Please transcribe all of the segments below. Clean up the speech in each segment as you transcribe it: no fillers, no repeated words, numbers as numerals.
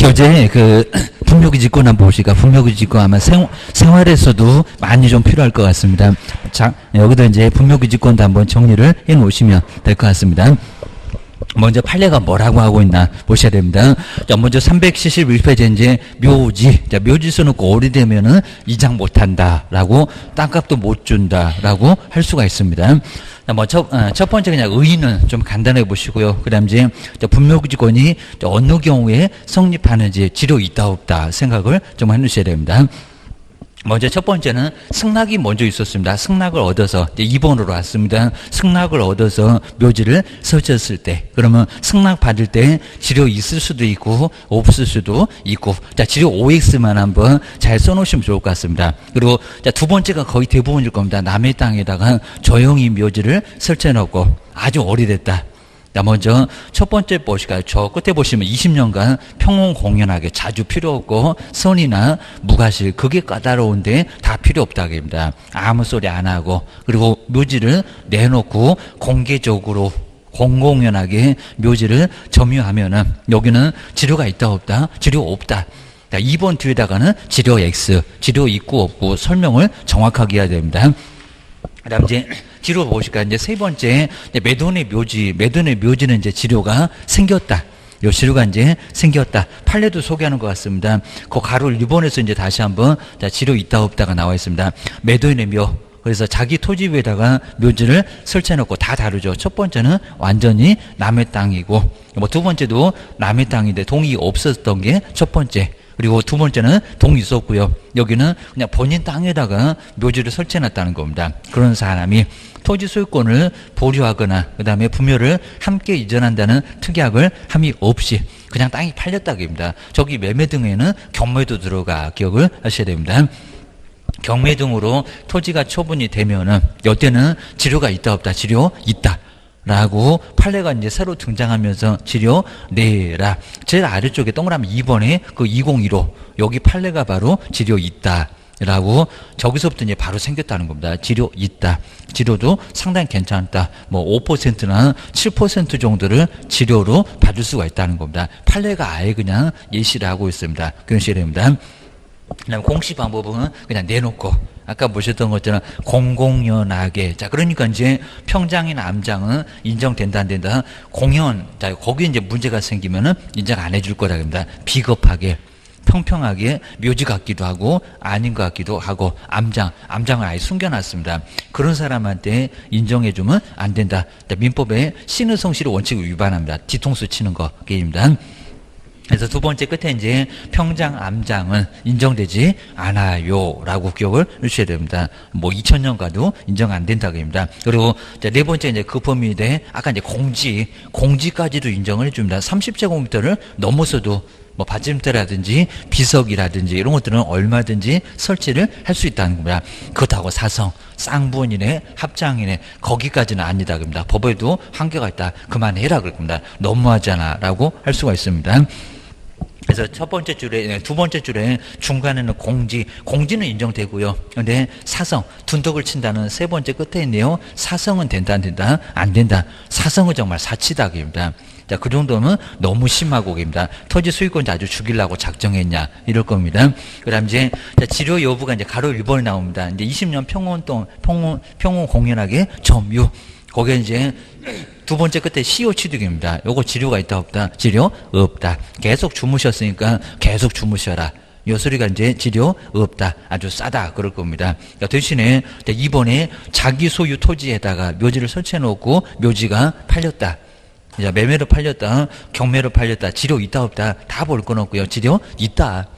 교재 분묘기직권 한번 보시니까 분묘기직권 아마 생활에서도 많이 좀 필요할 것 같습니다. 자, 여기다 이제 분묘기직권도 한번 정리를 해 놓으시면 될 것 같습니다. 먼저 판례가 뭐라고 하고 있나 보셔야 됩니다. 자, 먼저 371페이지 이제 묘지. 자, 묘지 써놓고 오래되면은 이장 못한다라고 땅값도 못 준다라고 할 수가 있습니다. 자, 뭐 첫 번째 그냥 의의는 좀 간단하게 보시고요. 그다음 이제 분묘기직권이 어느 경우에 성립하는지 지료 있다 없다 생각을 좀 해놓으셔야 됩니다. 먼저 첫 번째는 승낙이 먼저 있었습니다. 승낙을 얻어서 이제 2번으로 왔습니다. 승낙을 얻어서 묘지를 설치했을 때, 그러면 승낙 받을 때 지료 있을 수도 있고 없을 수도 있고, 자, 지료 OX만 한번 잘 써놓으시면 좋을 것 같습니다. 그리고 자, 두 번째가 거의 대부분일 겁니다. 남의 땅에다가 조용히 묘지를 설치해놓고 아주 오래됐다. 자, 먼저 첫 번째 보실까요? 저 끝에 보시면 20년간 평온공연하게 자주 필요 없고 선이나 무과실 그게 까다로운데 다 필요 없다입니다. 아무 소리 안 하고, 그리고 묘지를 내놓고 공개적으로 공공연하게 묘지를 점유하면은 여기는 지료가 있다 없다? 지료 없다. 자, 2번 뒤에다가는 지료 X, 지료 있고 없고 설명을 정확하게 해야 됩니다. 그 다음 이제 지료 보실까요? 이제 세 번째, 매돈의 묘지는 이제 지료가 생겼다. 요 지료가 이제 생겼다. 판례도 소개하는 것 같습니다. 그 가로 1번에서 이제 다시 한번, 자, 지료 있다 없다가 나와 있습니다. 매도인의 묘. 그래서 자기 토지 위에다가 묘지를 설치해놓고 다 다르죠. 첫 번째는 완전히 남의 땅이고, 뭐 두 번째도 남의 땅인데 동의 없었던 게 첫 번째. 그리고 두 번째는 동이 있었고요. 여기는 그냥 본인 땅에다가 묘지를 설치해놨다는 겁니다. 그런 사람이 토지 소유권을 보류하거나 그 다음에 분묘를 함께 이전한다는 특약을 함이 없이 그냥 땅이 팔렸다입니다. 저기 매매 등에는 경매도 들어가 기억을 하셔야 됩니다. 경매 등으로 토지가 처분이 되면은 이때는 지료가 있다 없다? 지료 있다. 라고 판례가 이제 새로 등장하면서 지료 내라. 제일 아래쪽에 동그라미 2번에 그 2015 여기 판례가 바로 지료 있다. 라고 저기서부터 이제 바로 생겼다는 겁니다. 지료 있다. 지료도 상당히 괜찮다. 뭐 5%나 7% 정도를 지료로 받을 수가 있다는 겁니다. 판례가 아예 그냥 예시를 하고 있습니다. 그런 식입니다. 그다음 공시 방법은 그냥 내놓고 아까 보셨던 것처럼 공공연하게. 자, 그러니까 이제 평장이나 암장은 인정된다 안 된다. 공연. 자, 거기 이제 문제가 생기면은 인정 안 해줄 거랍니다. 비겁하게. 평평하게 묘지 같기도 하고 아닌 것 같기도 하고 암장을 아예 숨겨놨습니다. 그런 사람한테 인정해주면 안 된다. 민법에 신의성실의 원칙을 위반합니다. 뒤통수 치는 거 게임입니다. 그래서 두 번째 끝에 이제 평장, 암장은 인정되지 않아요. 라고 기억을 해주셔야 됩니다. 뭐 2000년가도 인정 안 된다고 합니다. 그리고 네 번째 이제 그 범위에 대해 아까 이제 공지까지도 인정을 해줍니다. 30제곱미터를 넘어서도 뭐 받침대라든지 비석이라든지 이런 것들은 얼마든지 설치를 할 수 있다는 겁니다. 그렇다고 사성, 쌍분이네, 합장이네 거기까지는 아니다 그럽니다. 법에도 한계가 있다. 그만해라 그럴 겁니다. 너무하잖아 라고 할 수가 있습니다. 그래서 첫 번째 줄에, 두 번째 줄에 중간에는 공지는 인정되고요. 근데 사성, 둔덕을 친다는 세 번째 끝에 있네요. 사성은 된다, 안 된다? 안 된다. 사성은 정말 사치다, 그입니다. 자, 그 정도면 너무 심하고, 그입니다. 토지 소유권 아주 죽이려고 작정했냐, 이럴 겁니다. 그 다음 이제, 지료 여부가 이제 가로 1번이 나옵니다. 이제 20년 평온 공연하게 점유. 거기에 이제 두 번째 끝에 CO 취득입니다. 요거 지료가 있다 없다? 지료 없다. 계속 주무셨으니까 계속 주무셔라. 요 소리가 이제 지료 없다. 아주 싸다. 그럴 겁니다. 대신에 이번에 자기 소유 토지에다가 묘지를 설치해 놓고 묘지가 팔렸다. 매매로 팔렸다. 경매로 팔렸다. 지료 있다 없다? 다 볼 건 없고요. 지료 있다.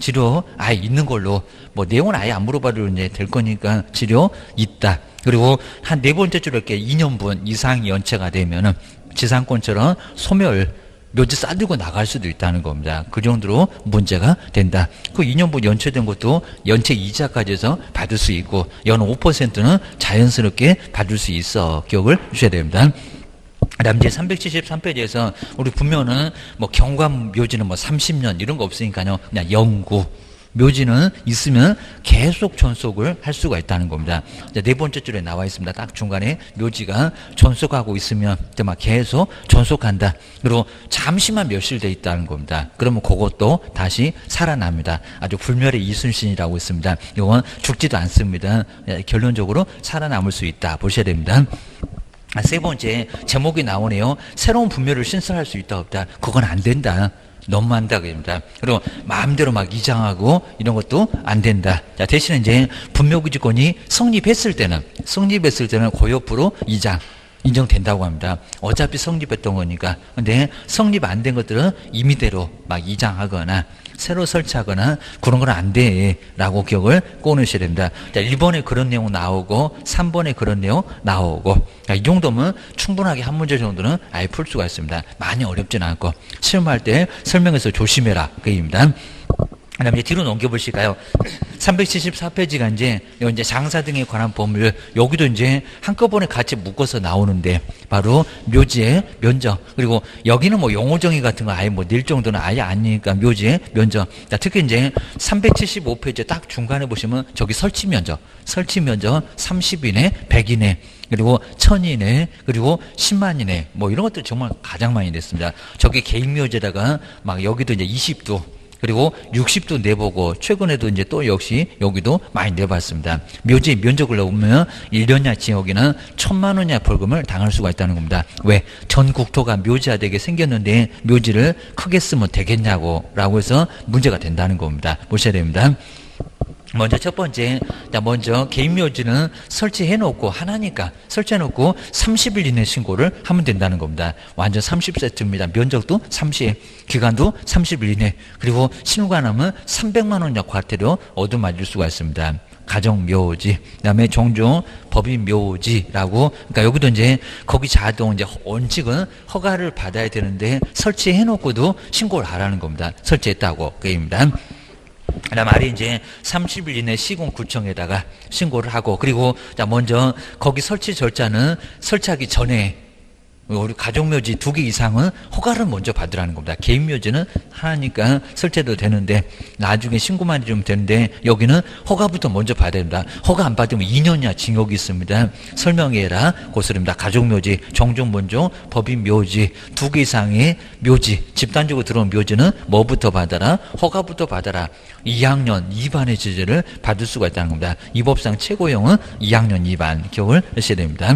지료 아예 있는 걸로 뭐 내용은 아예 안 물어봐도 이제 될 거니까 지료 있다. 그리고 한 네 번째 줄에 이렇게 2년분 이상 연체가 되면은 지상권처럼 소멸 묘지 싸들고 나갈 수도 있다는 겁니다. 그 정도로 문제가 된다. 그 2년분 연체된 것도 연체 이자까지 해서 받을 수 있고 연 5%는 자연스럽게 받을 수 있어. 기억을 주셔야 됩니다. 그다음 이제 373페이지에서 우리 분묘는 뭐 경관 묘지는 뭐 30년 이런 거 없으니까요. 그냥 영구 묘지는 있으면 계속 존속을 할 수가 있다는 겁니다. 네 번째 줄에 나와 있습니다. 딱 중간에 묘지가 존속하고 있으면 막 계속 존속한다. 그리고 잠시만 멸실돼 있다는 겁니다. 그러면 그것도 다시 살아납니다. 아주 불멸의 이순신이라고 있습니다. 이건 죽지도 않습니다. 결론적으로 살아남을 수 있다 보셔야 됩니다. 세 번째 제목이 나오네요. 새로운 분묘를 신설할 수 있다 없다. 그건 안 된다. 너무한다 그럽니다. 그리고 마음대로 막 이장하고 이런 것도 안 된다. 자, 대신에 이제 분묘기지권이 성립했을 때는 고요프로 이장 인정된다고 합니다. 어차피 성립했던 거니까. 근데 성립 안 된 것들은 임의대로 막 이장하거나 새로 설치하거나 그런 건 안 돼 라고 기억을 꺼내셔야 됩니다. 자, 1번에 그런 내용 나오고 3번에 그런 내용 나오고, 자, 이 정도면 충분하게 한 문제 정도는 아예 풀 수가 있습니다. 많이 어렵지는 않고 시험할 때 설명해서 조심해라 그 얘기입니다. 그 다음에 뒤로 넘겨보실까요? 374페이지가 이제 장사 등에 관한 법률, 여기도 이제 한꺼번에 같이 묶어서 나오는데, 바로 묘지의 면적, 그리고 여기는 뭐 용어정의 같은 거 아예 뭐 낼 정도는 아예 아니니까 묘지의 면적. 특히 이제 375페이지 딱 중간에 보시면 저기 설치 면적 30이네, 100이네, 그리고 1000이네, 그리고 10만이네, 뭐 이런 것들 정말 가장 많이 냈습니다. 저기 개인 묘지에다가 막 여기도 이제 20도, 그리고 60도 내보고, 최근에도 이제 또 역시 여기도 많이 내봤습니다. 묘지 면적을 넣으면 1년이나 징역이나 1000만 원이나 벌금을 당할 수가 있다는 겁니다. 왜? 전 국토가 묘지화되게 생겼는데 묘지를 크게 쓰면 되겠냐고 라고 해서 문제가 된다는 겁니다. 보셔야 됩니다. 먼저 첫 번째, 먼저 개인 묘지는 설치해놓고 하나니까 설치해놓고 30일 이내 신고를 하면 된다는 겁니다. 완전 30세트입니다. 면적도 30, 기간도 30일 이내, 그리고 신고가 나면 300만 원약 과태료 얻어맞을 수가 있습니다. 가정묘지, 그다음에 종종 법인묘지라고, 그러니까 여기도 이제 거기 자동 이제 원칙은 허가를 받아야 되는데 설치해놓고도 신고를 하라는 겁니다. 설치했다고 그 얘기입니다. 그다음 말이 이제 30일 이내 시군구청에다가 신고를 하고, 그리고 자 먼저 거기 설치 절차는 설치하기 전에 우리 가족묘지 2개 이상은 허가를 먼저 받으라는 겁니다. 개인묘지는 하나니까 설치해도 되는데 나중에 신고만 좀 되는데 여기는 허가부터 먼저 받아야 됩니다. 허가 안 받으면 2년이나 징역이 있습니다. 설명해라 고소입니다. 가족묘지, 종종본종, 법인묘지 2개 이상의 묘지, 집단적으로 들어온 묘지는 뭐부터 받아라? 허가부터 받아라. 2학년 2반의 제재를 받을 수가 있다는 겁니다. 이 법상 최고형은 2학년 2반 기억을 하셔야 됩니다.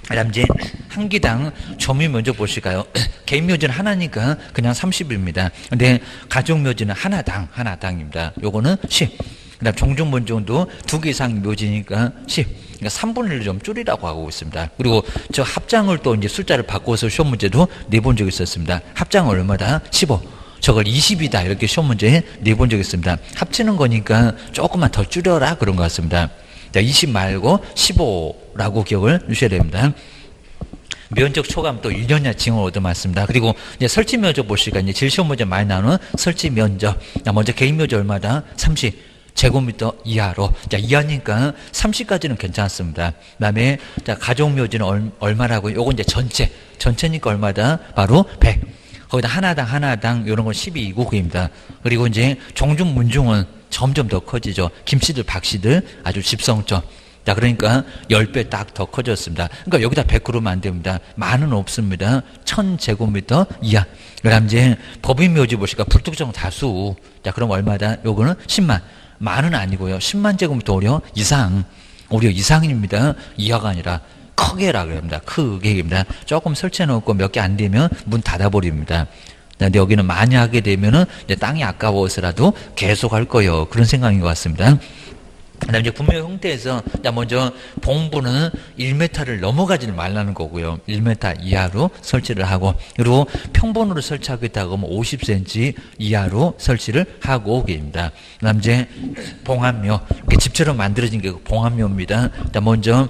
그다음 이제 한 기당 점유 면적 보실까요? 개인 묘지는 하나니까 그냥 30입니다. 근데 가족 묘지는 하나당입니다. 요거는 10. 그다음 종종본종도 2개 이상 묘지니까 10. 그러니까 3분의 1을 좀 줄이라고 하고 있습니다. 그리고 저 합장을 또 이제 숫자를 바꿔서 시험 문제도 내본 적이 있었습니다. 합장은 얼마다? 15. 저걸 20이다 이렇게 시험 문제에 내본 적이 있습니다. 합치는 거니까 조금만 더 줄여라 그런 것 같습니다. 20 말고 15라고 기억을 주셔야 됩니다. 면적 초과하면 또 1년이나 징역을 얻어맞습니다. 그리고 이제 설치 면적 보시니까 이제 질시험 문제 많이 나오는 설치 면적. 먼저 개인 묘지 얼마다? 30 제곱미터 이하로. 자, 이하니까 30까지는 괜찮습니다. 그 다음에 자, 가족 묘지는 얼마라고? 요거 이제 전체니까 얼마다? 바로 100. 거기다 하나당 이런 건 12이고 그입니다. 그리고 이제 종중 문중은 점점 더 커지죠. 김씨들, 박씨들 아주 집성점. 자, 그러니까 10배 딱 더 커졌습니다. 그러니까 여기다 100 그러면 안 됩니다. 만은 없습니다. 1000제곱미터 이하. 그 다음 이제 법인묘지 보시니까 불특정 다수. 자, 그럼 얼마다? 요거는 10만. 만은 아니고요. 10만 제곱미터 오히려 이상. 오히려 이상입니다. 이하가 아니라 크게라 그럽니다. 크게입니다. 조금 설치해놓고 몇 개 안 되면 문 닫아버립니다. 근데 여기는 많이 하게 되면은 이제 땅이 아까워서라도 계속 할 거예요. 그런 생각인 것 같습니다. 그다음에 이제 분묘 형태에서 먼저 봉부는 1m를 넘어가지는 말라는 거고요. 1m 이하로 설치를 하고, 그리고 평본으로 설치하겠다고 하면 50cm 이하로 설치를 하고 계십니다. 그다음 이제 봉합묘, 이렇게 집처럼 만들어진 게 봉합묘입니다. 먼저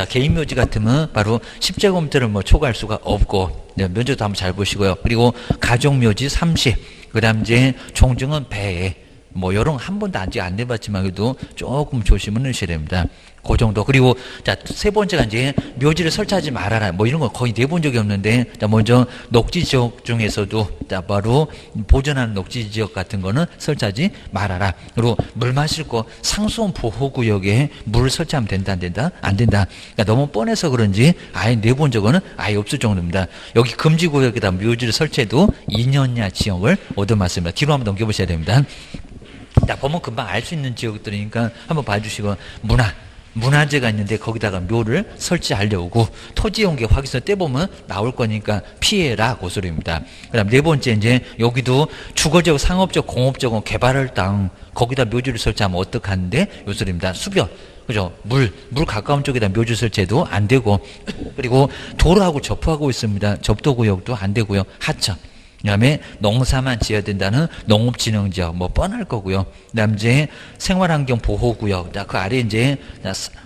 개인 묘지 같으면 바로 10제곱미터를 뭐 초과할 수가 없고, 면적도 한번 잘 보시고요. 그리고 가족 묘지 30, 그다음 이제 종중은 배. 뭐 요런 한 번도 아직 안 내봤지만 그래도 조금 조심은 하셔야 됩니다. 그 정도. 그리고 자, 세 번째가 이제 묘지를 설치하지 말아라. 뭐 이런 거 거의 내본 적이 없는데, 자, 먼저 녹지 지역 중에서도 자, 바로 보존하는 녹지 지역 같은 거는 설치하지 말아라. 그리고 물 마실 거 상수원 보호구역에 물을 설치하면 된다, 안 된다? 안 된다. 그러니까 너무 뻔해서 그런지 아예 내본 적은 아예 없을 정도입니다. 여기 금지구역에다 묘지를 설치해도 2년야 지역을 얻어맞습니다. 뒤로 한번 넘겨보셔야 됩니다. 자, 보면 금방 알 수 있는 지역들이니까 한번 봐주시고, 문화재가 있는데 거기다가 묘를 설치하려고 토지용계 확인서 떼보면 나올 거니까 피해라, 그 소리입니다. 그 다음 네 번째, 이제 여기도 주거지역, 상업지역, 공업지역, 개발할 땅 거기다 묘지를 설치하면 어떡하는데, 요 소리입니다. 수변, 그죠? 물 가까운 쪽에다 묘지 설치해도 안 되고, 그리고 도로하고 접하고 있습니다. 접도구역도 안 되고요. 하천, 그 다음에 농사만 지어야 된다는 농업진흥지역, 뭐 뻔할 거고요. 그 다음 이제 생활환경보호구역, 그 아래 이제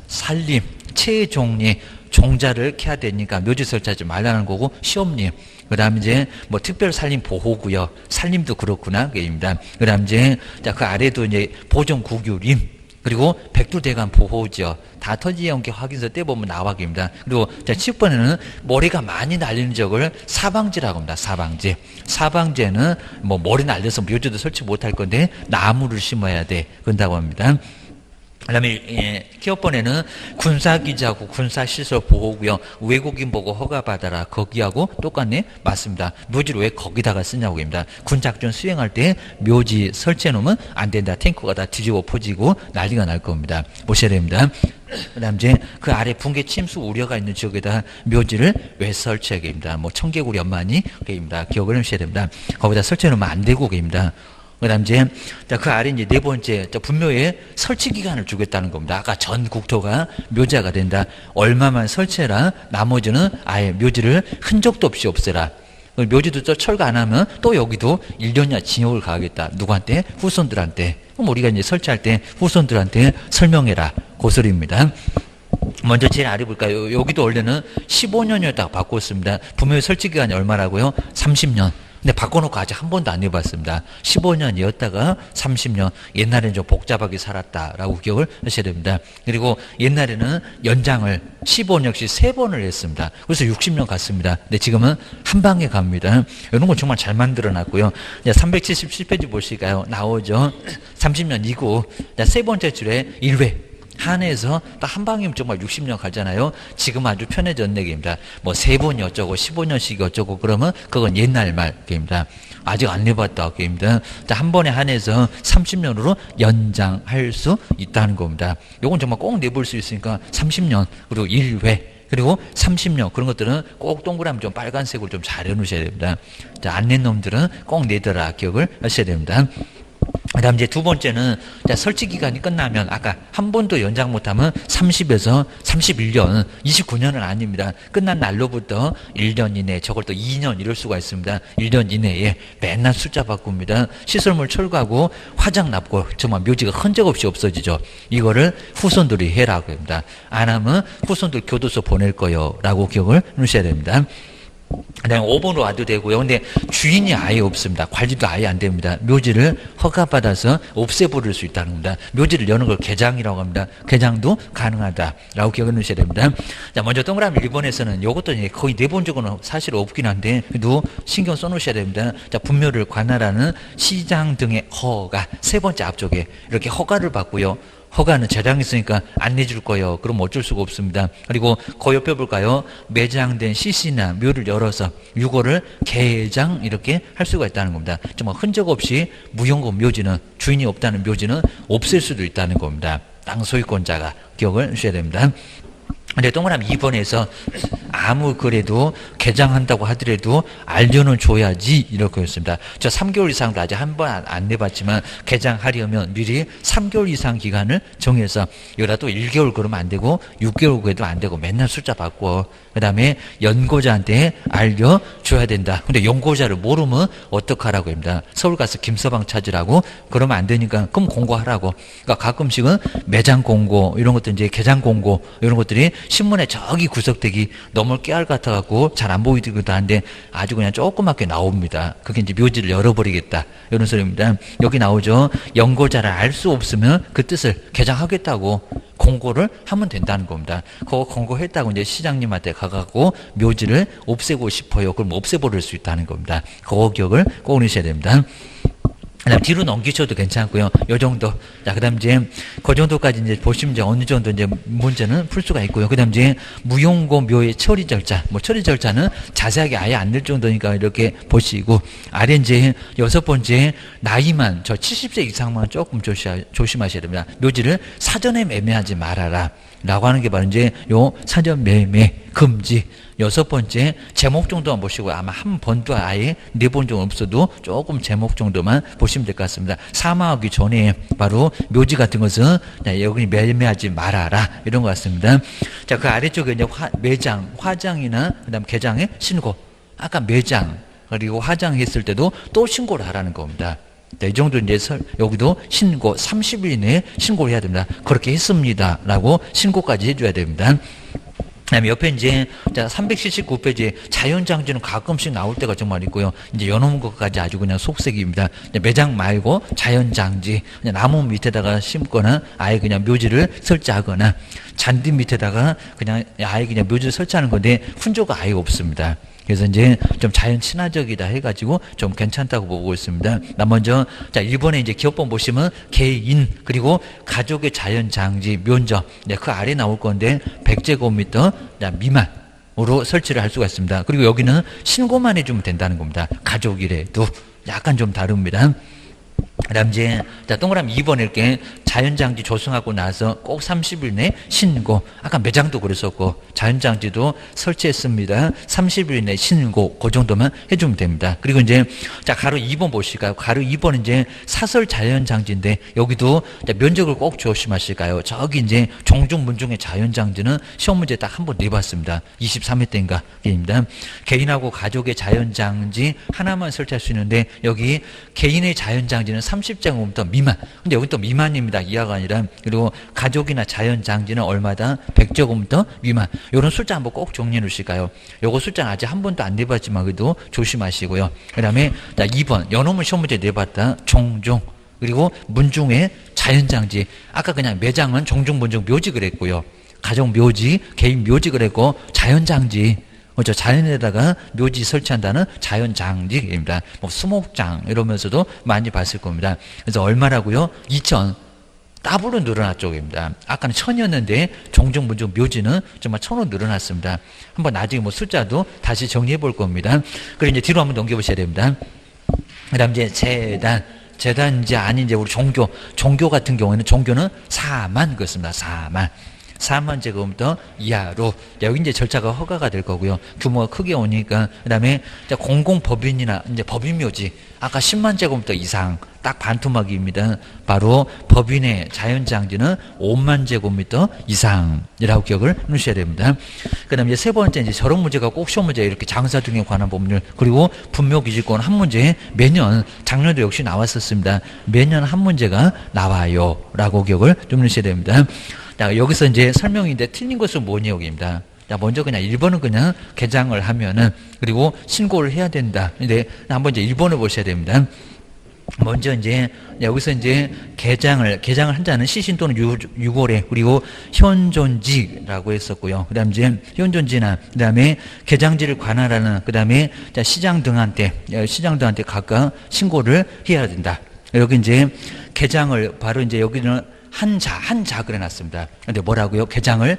산림, 채종리, 종자를 캐야 되니까 묘지 설치하지 말라는 거고, 시험림, 그 다음 이제 뭐 특별산림보호구역, 산림도 그렇구나, 그입니다. 그 다음 이제 그 아래도 이제 보존국유림, 그리고 백두대간 보호지역, 다 토지연계 확인서 떼보면 나와깁니다. 그리고 자, 10번에는 모래가 많이 날리는 지역을 사방지라고 합니다. 사방지. 사방지에는 뭐 모래 날려서 묘지도 설치 못할 건데 나무를 심어야 돼. 그런다고 합니다. 그 다음에 키워번에는 군사기지하고 군사시설 보호구역 외국인 보고 허가받아라, 거기하고 똑같네? 맞습니다. 묘지를 왜 거기다가 쓰냐고 합니다. 군작전 수행할 때 묘지 설치해놓으면 안 된다. 탱크가 다 뒤집어 퍼지고 난리가 날 겁니다. 보셔야 됩니다. 그 다음 이제 그 아래 붕괴 침수 우려가 있는 지역에다 묘지를 왜 설치하게 됩니다. 뭐 청개구리 연만이 그입니다. 기억을 하셔야 됩니다. 거기다 설치해놓으면 안 되고 그입니다. 그 다음 이제, 그 아래 이제 네 번째, 분묘에 설치 기간을 주겠다는 겁니다. 아까 전 국토가 묘지가 된다. 얼마만 설치해라. 나머지는 아예 묘지를 흔적도 없이 없애라. 묘지도 또 철거 안 하면 또 여기도 1년야 징역을 가하겠다. 누구한테? 후손들한테. 그럼 우리가 이제 설치할 때 후손들한테 설명해라. 그 소리입니다. 먼저 제일 아래 볼까요? 여기도 원래는 15년이었다가 바꿨습니다. 분묘의 설치 기간이 얼마라고요? 30년. 근데 바꿔놓고 아직 한 번도 안 해봤습니다. 15년이었다가 30년. 옛날에는 좀 복잡하게 살았다라고 기억을 하셔야 됩니다. 그리고 옛날에는 연장을 15년 역시 3번을 했습니다. 그래서 60년 갔습니다. 근데 지금은 한 방에 갑니다. 이런 건 정말 잘 만들어놨고요. 377페이지 보실까요? 나오죠. 30년 이고 세 번째 줄에 1회. 한해에서 딱 한 방이면 정말 60년 가잖아요. 지금 아주 편해졌네, 게입니다. 뭐 3번이 어쩌고 15년씩이 어쩌고 그러면 그건 옛날 말, 게입니다. 아직 안 내봤다, 게입니다. 한 번에 한해서 30년으로 연장할 수 있다는 겁니다. 요건 정말 꼭 내볼 수 있으니까 30년, 그리고 1회, 그리고 30년, 그런 것들은 꼭 동그라미 좀 빨간색으로 좀 잘 해놓으셔야 됩니다. 자, 안 낸 놈들은 꼭 내더라, 기억을 하셔야 됩니다. 그 다음 이제 두 번째는 설치 기간이 끝나면 아까 한 번도 연장 못하면 30에서 31년, 29년은 아닙니다. 끝난 날로부터 1년 이내, 저걸 또 2년 이럴 수가 있습니다. 1년 이내에 맨날 숫자 바꿉니다. 시설물 철거하고 화장 납고 정말 묘지가 흔적 없이 없어지죠. 이거를 후손들이 해라고 합니다. 안 하면 후손들 교도소 보낼 거요 라고 기억을 하셔야 됩니다. 그냥 5번으로 와도 되고요. 근데 주인이 아예 없습니다. 관리도 아예 안 됩니다. 묘지를 허가받아서 없애버릴 수 있다는 겁니다. 묘지를 여는 걸 개장이라고 합니다. 개장도 가능하다라고 기억해 놓으셔야 됩니다. 자, 먼저 동그라미 1번에서는 이것도 거의 내본 적은 사실 없긴 한데 그래도 신경 써놓으셔야 됩니다. 자, 분묘를 관할하는 시장 등의 허가, 세 번째 앞쪽에 이렇게 허가를 받고요. 허가는 재량이 있으니까 안 내줄 거예요. 그럼 어쩔 수가 없습니다. 그리고 그 옆에 볼까요? 매장된 CC나 묘를 열어서 유고를 개장 이렇게 할 수가 있다는 겁니다. 정말 흔적 없이 무용고 묘지는, 주인이 없다는 묘지는 없앨 수도 있다는 겁니다. 땅 소유권자가 기억을 하셔야 됩니다. 근데 동그라미 2번에서 아무 그래도 개장한다고 하더라도 알려는 줘야지 이렇게 했습니다. 저 3개월 이상도 아직 한 번 안 내봤지만 개장하려면 미리 3개월 이상 기간을 정해서 여기라도 1개월 그러면 안 되고 6개월 그래도 안 되고 맨날 숫자 바꿔. 그 다음에 연고자한테 알려줘야 된다. 근데 연고자를 모르면 어떡하라고 합니다. 서울 가서 김서방 찾으라고 그러면 안 되니까 그럼 공고하라고. 그러니까 가끔씩은 매장 공고 이런 것들 이제 개장 공고 이런 것들이 신문에 저기 구석대기 너무 깨알 같아갖고 잘 안 보이기도 한데 아주 그냥 조그맣게 나옵니다. 그게 이제 묘지를 열어버리겠다 이런 소리입니다. 여기 나오죠. 연고자를 알 수 없으면 그 뜻을 개장하겠다고 공고를 하면 된다는 겁니다. 그거 공고했다고 이제 시장님한테 가갖고 묘지를 없애고 싶어요. 그럼 없애버릴 수 있다는 겁니다. 그거 기억을 꼭 넣으셔야 됩니다. 그다음 뒤로 넘기셔도 괜찮고요. 요 정도. 자, 그다음 이제 그 정도까지 이제 보시면 이제 어느 정도 이제 문제는 풀 수가 있고요. 그다음 이제 무용고 묘의 처리 절차. 뭐 처리 절차는 자세하게 아예 안 될 정도니까 이렇게 보시고 아래 이제 6번째 나이만 저 70세 이상만 조금 조심하셔야 됩니다. 묘지를 사전에 매매하지 말아라. 라고 하는 게 바로 이제 요 사전 매매 금지. 6번째 제목 정도만 보시고 아마 한 번도 아예 4번 정도 없어도 조금 제목 정도만 보시면 될 것 같습니다. 사망하기 전에 바로 묘지 같은 것은 여기 매매하지 말아라 이런 것 같습니다. 자, 그 아래쪽에 이제 매장, 화장이나 그다음 개장의 신고. 아까 매장 그리고 화장했을 때도 또 신고를 하라는 겁니다. 이 정도 이제 여기도 신고 30일 이내에 신고를 해야 됩니다. 그렇게 했습니다. 라고 신고까지 해줘야 됩니다. 그다음에 옆에 이제 379페이지에 자연장지는 가끔씩 나올 때가 정말 있고요. 이제 여놓은 것까지 아주 그냥 속색입니다. 매장 말고 자연장지, 그냥 나무 밑에다가 심거나 아예 그냥 묘지를 설치하거나 잔디 밑에다가 그냥 아예 그냥 묘지를 설치하는 건데 훈조가 아예 없습니다. 그래서 이제 좀 자연 친화적이다 해가지고 좀 괜찮다고 보고 있습니다. 나 먼저, 자, 1번에 이제 기업번 보시면 개인, 그리고 가족의 자연 장지, 면적. 네, 그 아래 나올 건데 100제곱미터 미만으로 설치를 할 수가 있습니다. 그리고 여기는 신고만 해주면 된다는 겁니다. 가족이래도 약간 좀 다릅니다. 그 다음 이제, 자, 동그라미 2번 이렇게 자연장지 조성하고 나서 꼭 30일 내 신고. 아까 매장도 그랬었고, 자연장지도 설치했습니다. 30일 내 신고. 그 정도만 해주면 됩니다. 그리고 이제, 자, 가로 2번 보실까요? 가로 2번은 이제 사설 자연장지인데, 여기도 면적을 꼭 조심하실까요? 저기 이제 종중문중의 자연장지는 시험 문제 딱 한 번 내봤습니다. 23회 때인가. 입니다. 개인하고 가족의 자연장지 하나만 설치할 수 있는데, 여기 개인의 자연장지는 30제곱미터 미만. 근데 여기 또 미만입니다. 이하가 아니라. 그리고 가족이나 자연장지는 얼마다? 100제곱미터 미만. 요런 숫자 한번 꼭 정리해 놓으실까요? 요거 숫자는 아직 한 번도 안 내봤지만 그래도 조심하시고요. 그 다음에 2번. 연호문 시험 문제 내봤다. 종중. 그리고 문중의 자연장지. 아까 그냥 매장은 종중, 문중, 묘지 그랬고요. 가족 묘지, 개인 묘지 그랬고, 자연장지. 그렇죠. 자연에다가 묘지 설치한다는 자연장지입니다. 뭐 수목장 이러면서도 많이 봤을 겁니다. 그래서 얼마라고요? 2,000. 더블로 늘어났죠. 입니다. 아까는 1,000이었는데 종종 문종 묘지는 정말 1,000원 늘어났습니다. 한번 나중에 뭐 숫자도 다시 정리해 볼 겁니다. 그리고 이제 뒤로 한번 넘겨보셔야 됩니다. 그 다음 이제 재단 이제 아닌 이제 우리 종교 같은 경우에는 종교는 4만 그렇습니다. 4만 제곱미터 이하로. 여기 이제 절차가 허가가 될 거고요. 규모가 크게 오니까. 그 다음에 공공법인이나 이제 법인묘지. 아까 10만 제곱미터 이상. 딱 반토막입니다. 바로 법인의 자연장지는 5만 제곱미터 이상이라고 기억을 해주셔야 됩니다. 그 다음에 이제 세 번째 이제 저런 문제가 꼭 시험 문제 이렇게 장사 등에 관한 법률. 그리고 분묘기지권 한 문제 매년 작년도 역시 나왔었습니다. 매년 한 문제가 나와요. 라고 기억을 좀 해주셔야 됩니다. 자, 여기서 이제 설명인데 틀린 것은 뭐니 여기입니다. 자, 먼저 그냥 1번은 그냥 개장을 하면은 그리고 신고를 해야 된다. 근데 한번 이제 1번을 보셔야 됩니다. 먼저 이제 여기서 이제 개장을 한 자는 시신 또는 유골에 그리고 현존지라고 했었고요. 그다음 이제 현존지나 그다음에 개장지를 관할하는 그다음에 시장 등한테 각각 신고를 해야 된다. 여기 이제 개장을 바로 이제 여기는 한자 그래놨습니다. 근데 뭐라고요? 개장을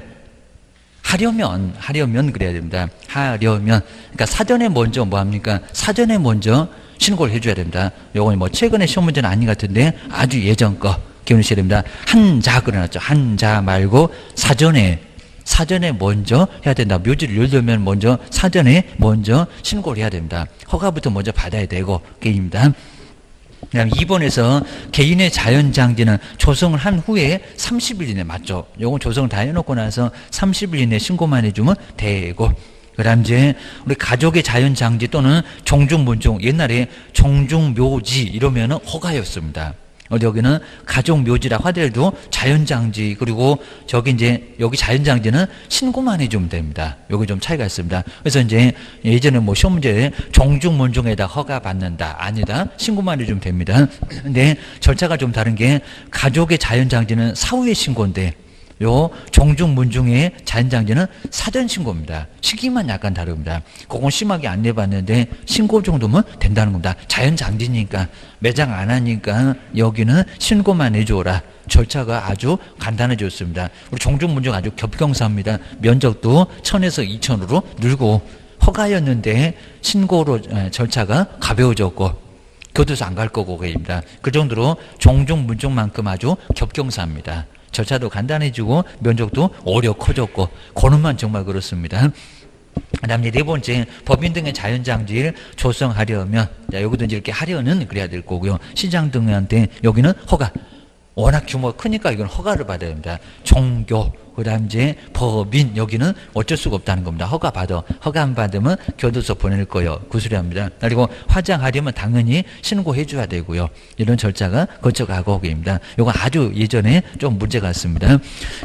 하려면 그래야 됩니다. 하려면. 그러니까 사전에 먼저 뭐 합니까? 사전에 먼저 신고를 해줘야 됩니다. 요건 뭐 최근에 시험 문제는 아닌 것 같은데 아주 예전 거 기억하셔야 됩니다. 한자 그래놨죠. 한자 말고 사전에 먼저 해야 된다. 묘지를 열려면 먼저 사전에 먼저 신고를 해야 됩니다. 허가부터 먼저 받아야 되고 게임입니다. 그다음 2번에서 개인의 자연장지는 조성을 한 후에 30일 이내 맞죠? 요건 조성을 다 해놓고 나서 30일 이내 신고만 해주면 되고. 그 다음 이제 우리 가족의 자연장지 또는 종중문중 옛날에 종중묘지 이러면은 허가였습니다. 여기는 가족 묘지라 하더라도 자연장지, 그리고 저기 이제 여기 자연장지는 신고만 해주면 됩니다. 여기 좀 차이가 있습니다. 그래서 이제 예전에 뭐 시험 문제에 종중문중에다 허가 받는다, 아니다, 신고만 해주면 됩니다. 근데 절차가 좀 다른 게 가족의 자연장지는 사후에 신고인데 요 종중문중의 자연장지는 사전 신고입니다. 시기만 약간 다릅니다. 그건 심하게 안 내봤는데 신고 정도면 된다는 겁니다. 자연장지니까 매장 안 하니까 여기는 신고만 해줘라. 절차가 아주 간단해졌습니다. 우리 종중문중 아주 겹경사입니다. 면적도 1000에서 2000으로 늘고 허가였는데 신고로 절차가 가벼워졌고 교도소 안 갈 거고 그입니다. 그 정도로 종중문중만큼 아주 겹경사입니다. 절차도 간단해지고 면적도 오히려 커졌고 그놈만 정말 그렇습니다. 그다음에 네 번째, 법인 등의 자연장지를 조성하려면, 자, 여기도 이제 이렇게 하려는 그래야 될 거고요. 시장 등한테 여기는 허가. 워낙 규모가 크니까 이건 허가를 받아야 됩니다. 종교, 그다음 이제 법인, 여기는 어쩔 수가 없다는 겁니다. 허가 받아. 허가 안 받으면 교도소 보낼 거예요. 구수리합니다. 그리고 화장하려면 당연히 신고해 줘야 되고요. 이런 절차가 거쳐가고 입니다. 이건 아주 예전에 좀 문제가 있습니다.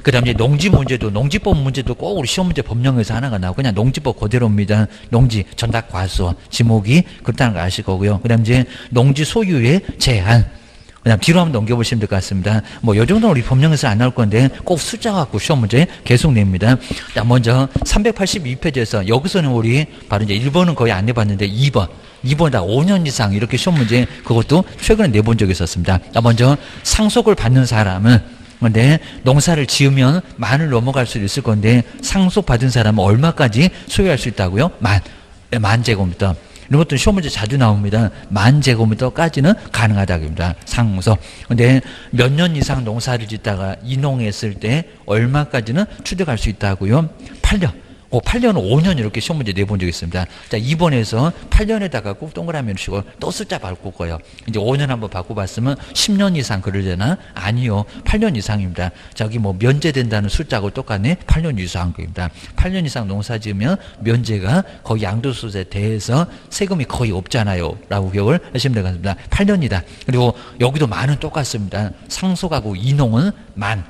그다음 이제 농지 문제도, 농지법 문제도 꼭 우리 시험 문제 법령에서 하나가 나오고 그냥 농지법 그대로입니다. 농지 전답 과수 지목이 그렇다는 거 아실 거고요. 그다음 이제 농지 소유의 제한. 그냥 뒤로 한번 넘겨보시면 될 것 같습니다. 뭐, 요 정도는 우리 법령에서 안 나올 건데, 꼭 숫자 갖고 시험 문제 계속 냅니다. 자, 먼저, 382페이지에서, 여기서는 우리, 바로 이제 1번은 거의 안 내봤는데, 2번다 5년 이상, 이렇게 시험 문제, 그것도 최근에 내본 적이 있었습니다. 자, 먼저, 상속을 받는 사람은, 근데 농사를 지으면 만을 넘어갈 수도 있을 건데, 상속받은 사람은 얼마까지 소유할 수 있다고요? 만 제곱미터. 이런 것도 시험 문제 자주 나옵니다. 10,000제곱미터까지는 가능하다입니다. 상속. 근데 몇 년 이상 농사를 짓다가 이농했을 때 얼마까지는 취득할 수 있다고요? 8년. 8년은 5년 이렇게 시험 문제 내본 적이 있습니다. 자, 2번에서 8년에다가 꼭 동그라미 치고 또 숫자 바꿀 거예요. 이제 5년 한번 바꿔봤으면 10년 이상 그러려나? 아니요. 8년 이상입니다. 저기 뭐 면제된다는 숫자하고 똑같네? 8년 이상 겁니다. 8년 이상 농사 지으면 면제가 거의 양도소득에 대해서 세금이 거의 없잖아요. 라고 기억을 하시면 될 것 같습니다. 8년이다. 그리고 여기도 만은 똑같습니다. 상속하고 이농은 만.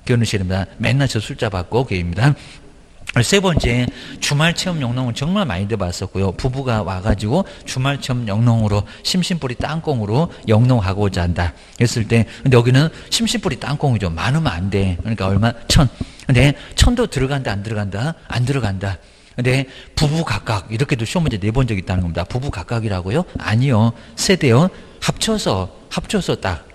기억하시면 됩니다. 맨날 저 숫자 바꿔 계입니다. 세 번째, 주말 체험 영농은 정말 많이 들어봤었고요. 부부가 와가지고 주말 체험 영농으로 심심풀이 땅콩으로 영농하고자 한다 했을 때, 근데 여기는 심심풀이 땅콩이죠. 많으면 안 돼. 그러니까 얼마? 1000. 근데 1000도 들어간다, 안 들어간다? 안 들어간다. 근데 부부 각각 이렇게도 시험 문제 내본 적이 있다는 겁니다. 부부 각각이라고요? 아니요. 세대요. 합쳐서 딱.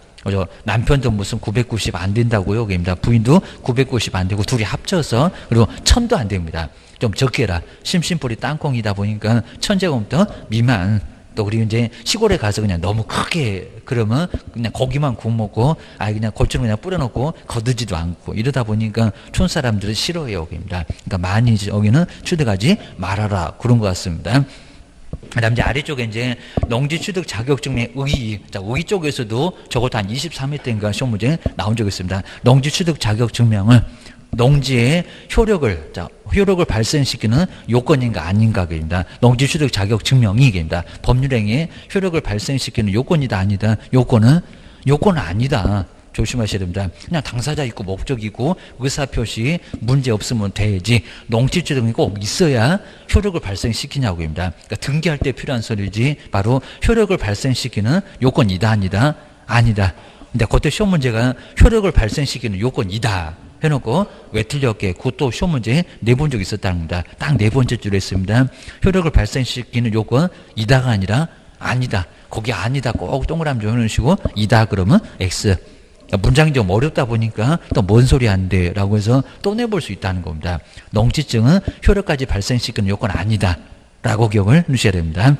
남편도 무슨 990 안 된다고요? 그입니다. 부인도 990 안 되고 둘이 합쳐서, 그리고 1000도 안 됩니다. 좀 적게 해라. 심심풀이 땅콩이다 보니까 1000제곱미터 미만. 또 그리고 이제 시골에 가서 그냥 너무 크게 그러면 그냥 고기만 구워 먹고, 그냥 고추는 그냥 뿌려놓고 거두지도 않고 이러다 보니까 촌 사람들은 싫어해요. 그입니다. 그러니까 많이 여기는 취득하지 말아라. 그런 것 같습니다. 그 다음 이제 아래쪽에 이제 농지 취득 자격증명의 의의. 자, 의의 쪽에서도 적어도 한 23회 때인가 시험 문제 나온 적이 있습니다. 농지 취득 자격증명은 농지의 효력을 발생시키는 요건인가 아닌가 입니다. 농지 취득 자격증명이 입니다. 법률행위에 효력을 발생시키는 요건이다 아니다. 요건은 아니다. 조심하셔야 됩니다. 그냥 당사자 있고 목적 있고 의사표시 문제 없으면 돼야지, 농지취득이 꼭 있어야 효력을 발생시키냐고입니다. 그러니까 등기할 때 필요한 소리지, 바로 효력을 발생시키는 요건이다 아니다. 근데 그때 시험 문제가 효력을 발생시키는 요건이다 해놓고 왜 틀렸게 그것도 시험 문제 내본 적이 있었다는 겁니다. 딱 네 번째 줄에 있습니다. 효력을 발생시키는 요건 이다가 아니라 아니다. 거기 아니다 꼭 동그라미 좀 해놓으시고 이다 그러면 X. 문장이 좀 어렵다 보니까 또 뭔 소리 안 돼 라고 해서 또 내볼 수 있다는 겁니다. 농지증은 효력까지 발생시키는 요건 아니다 라고 기억을 해주셔야 됩니다.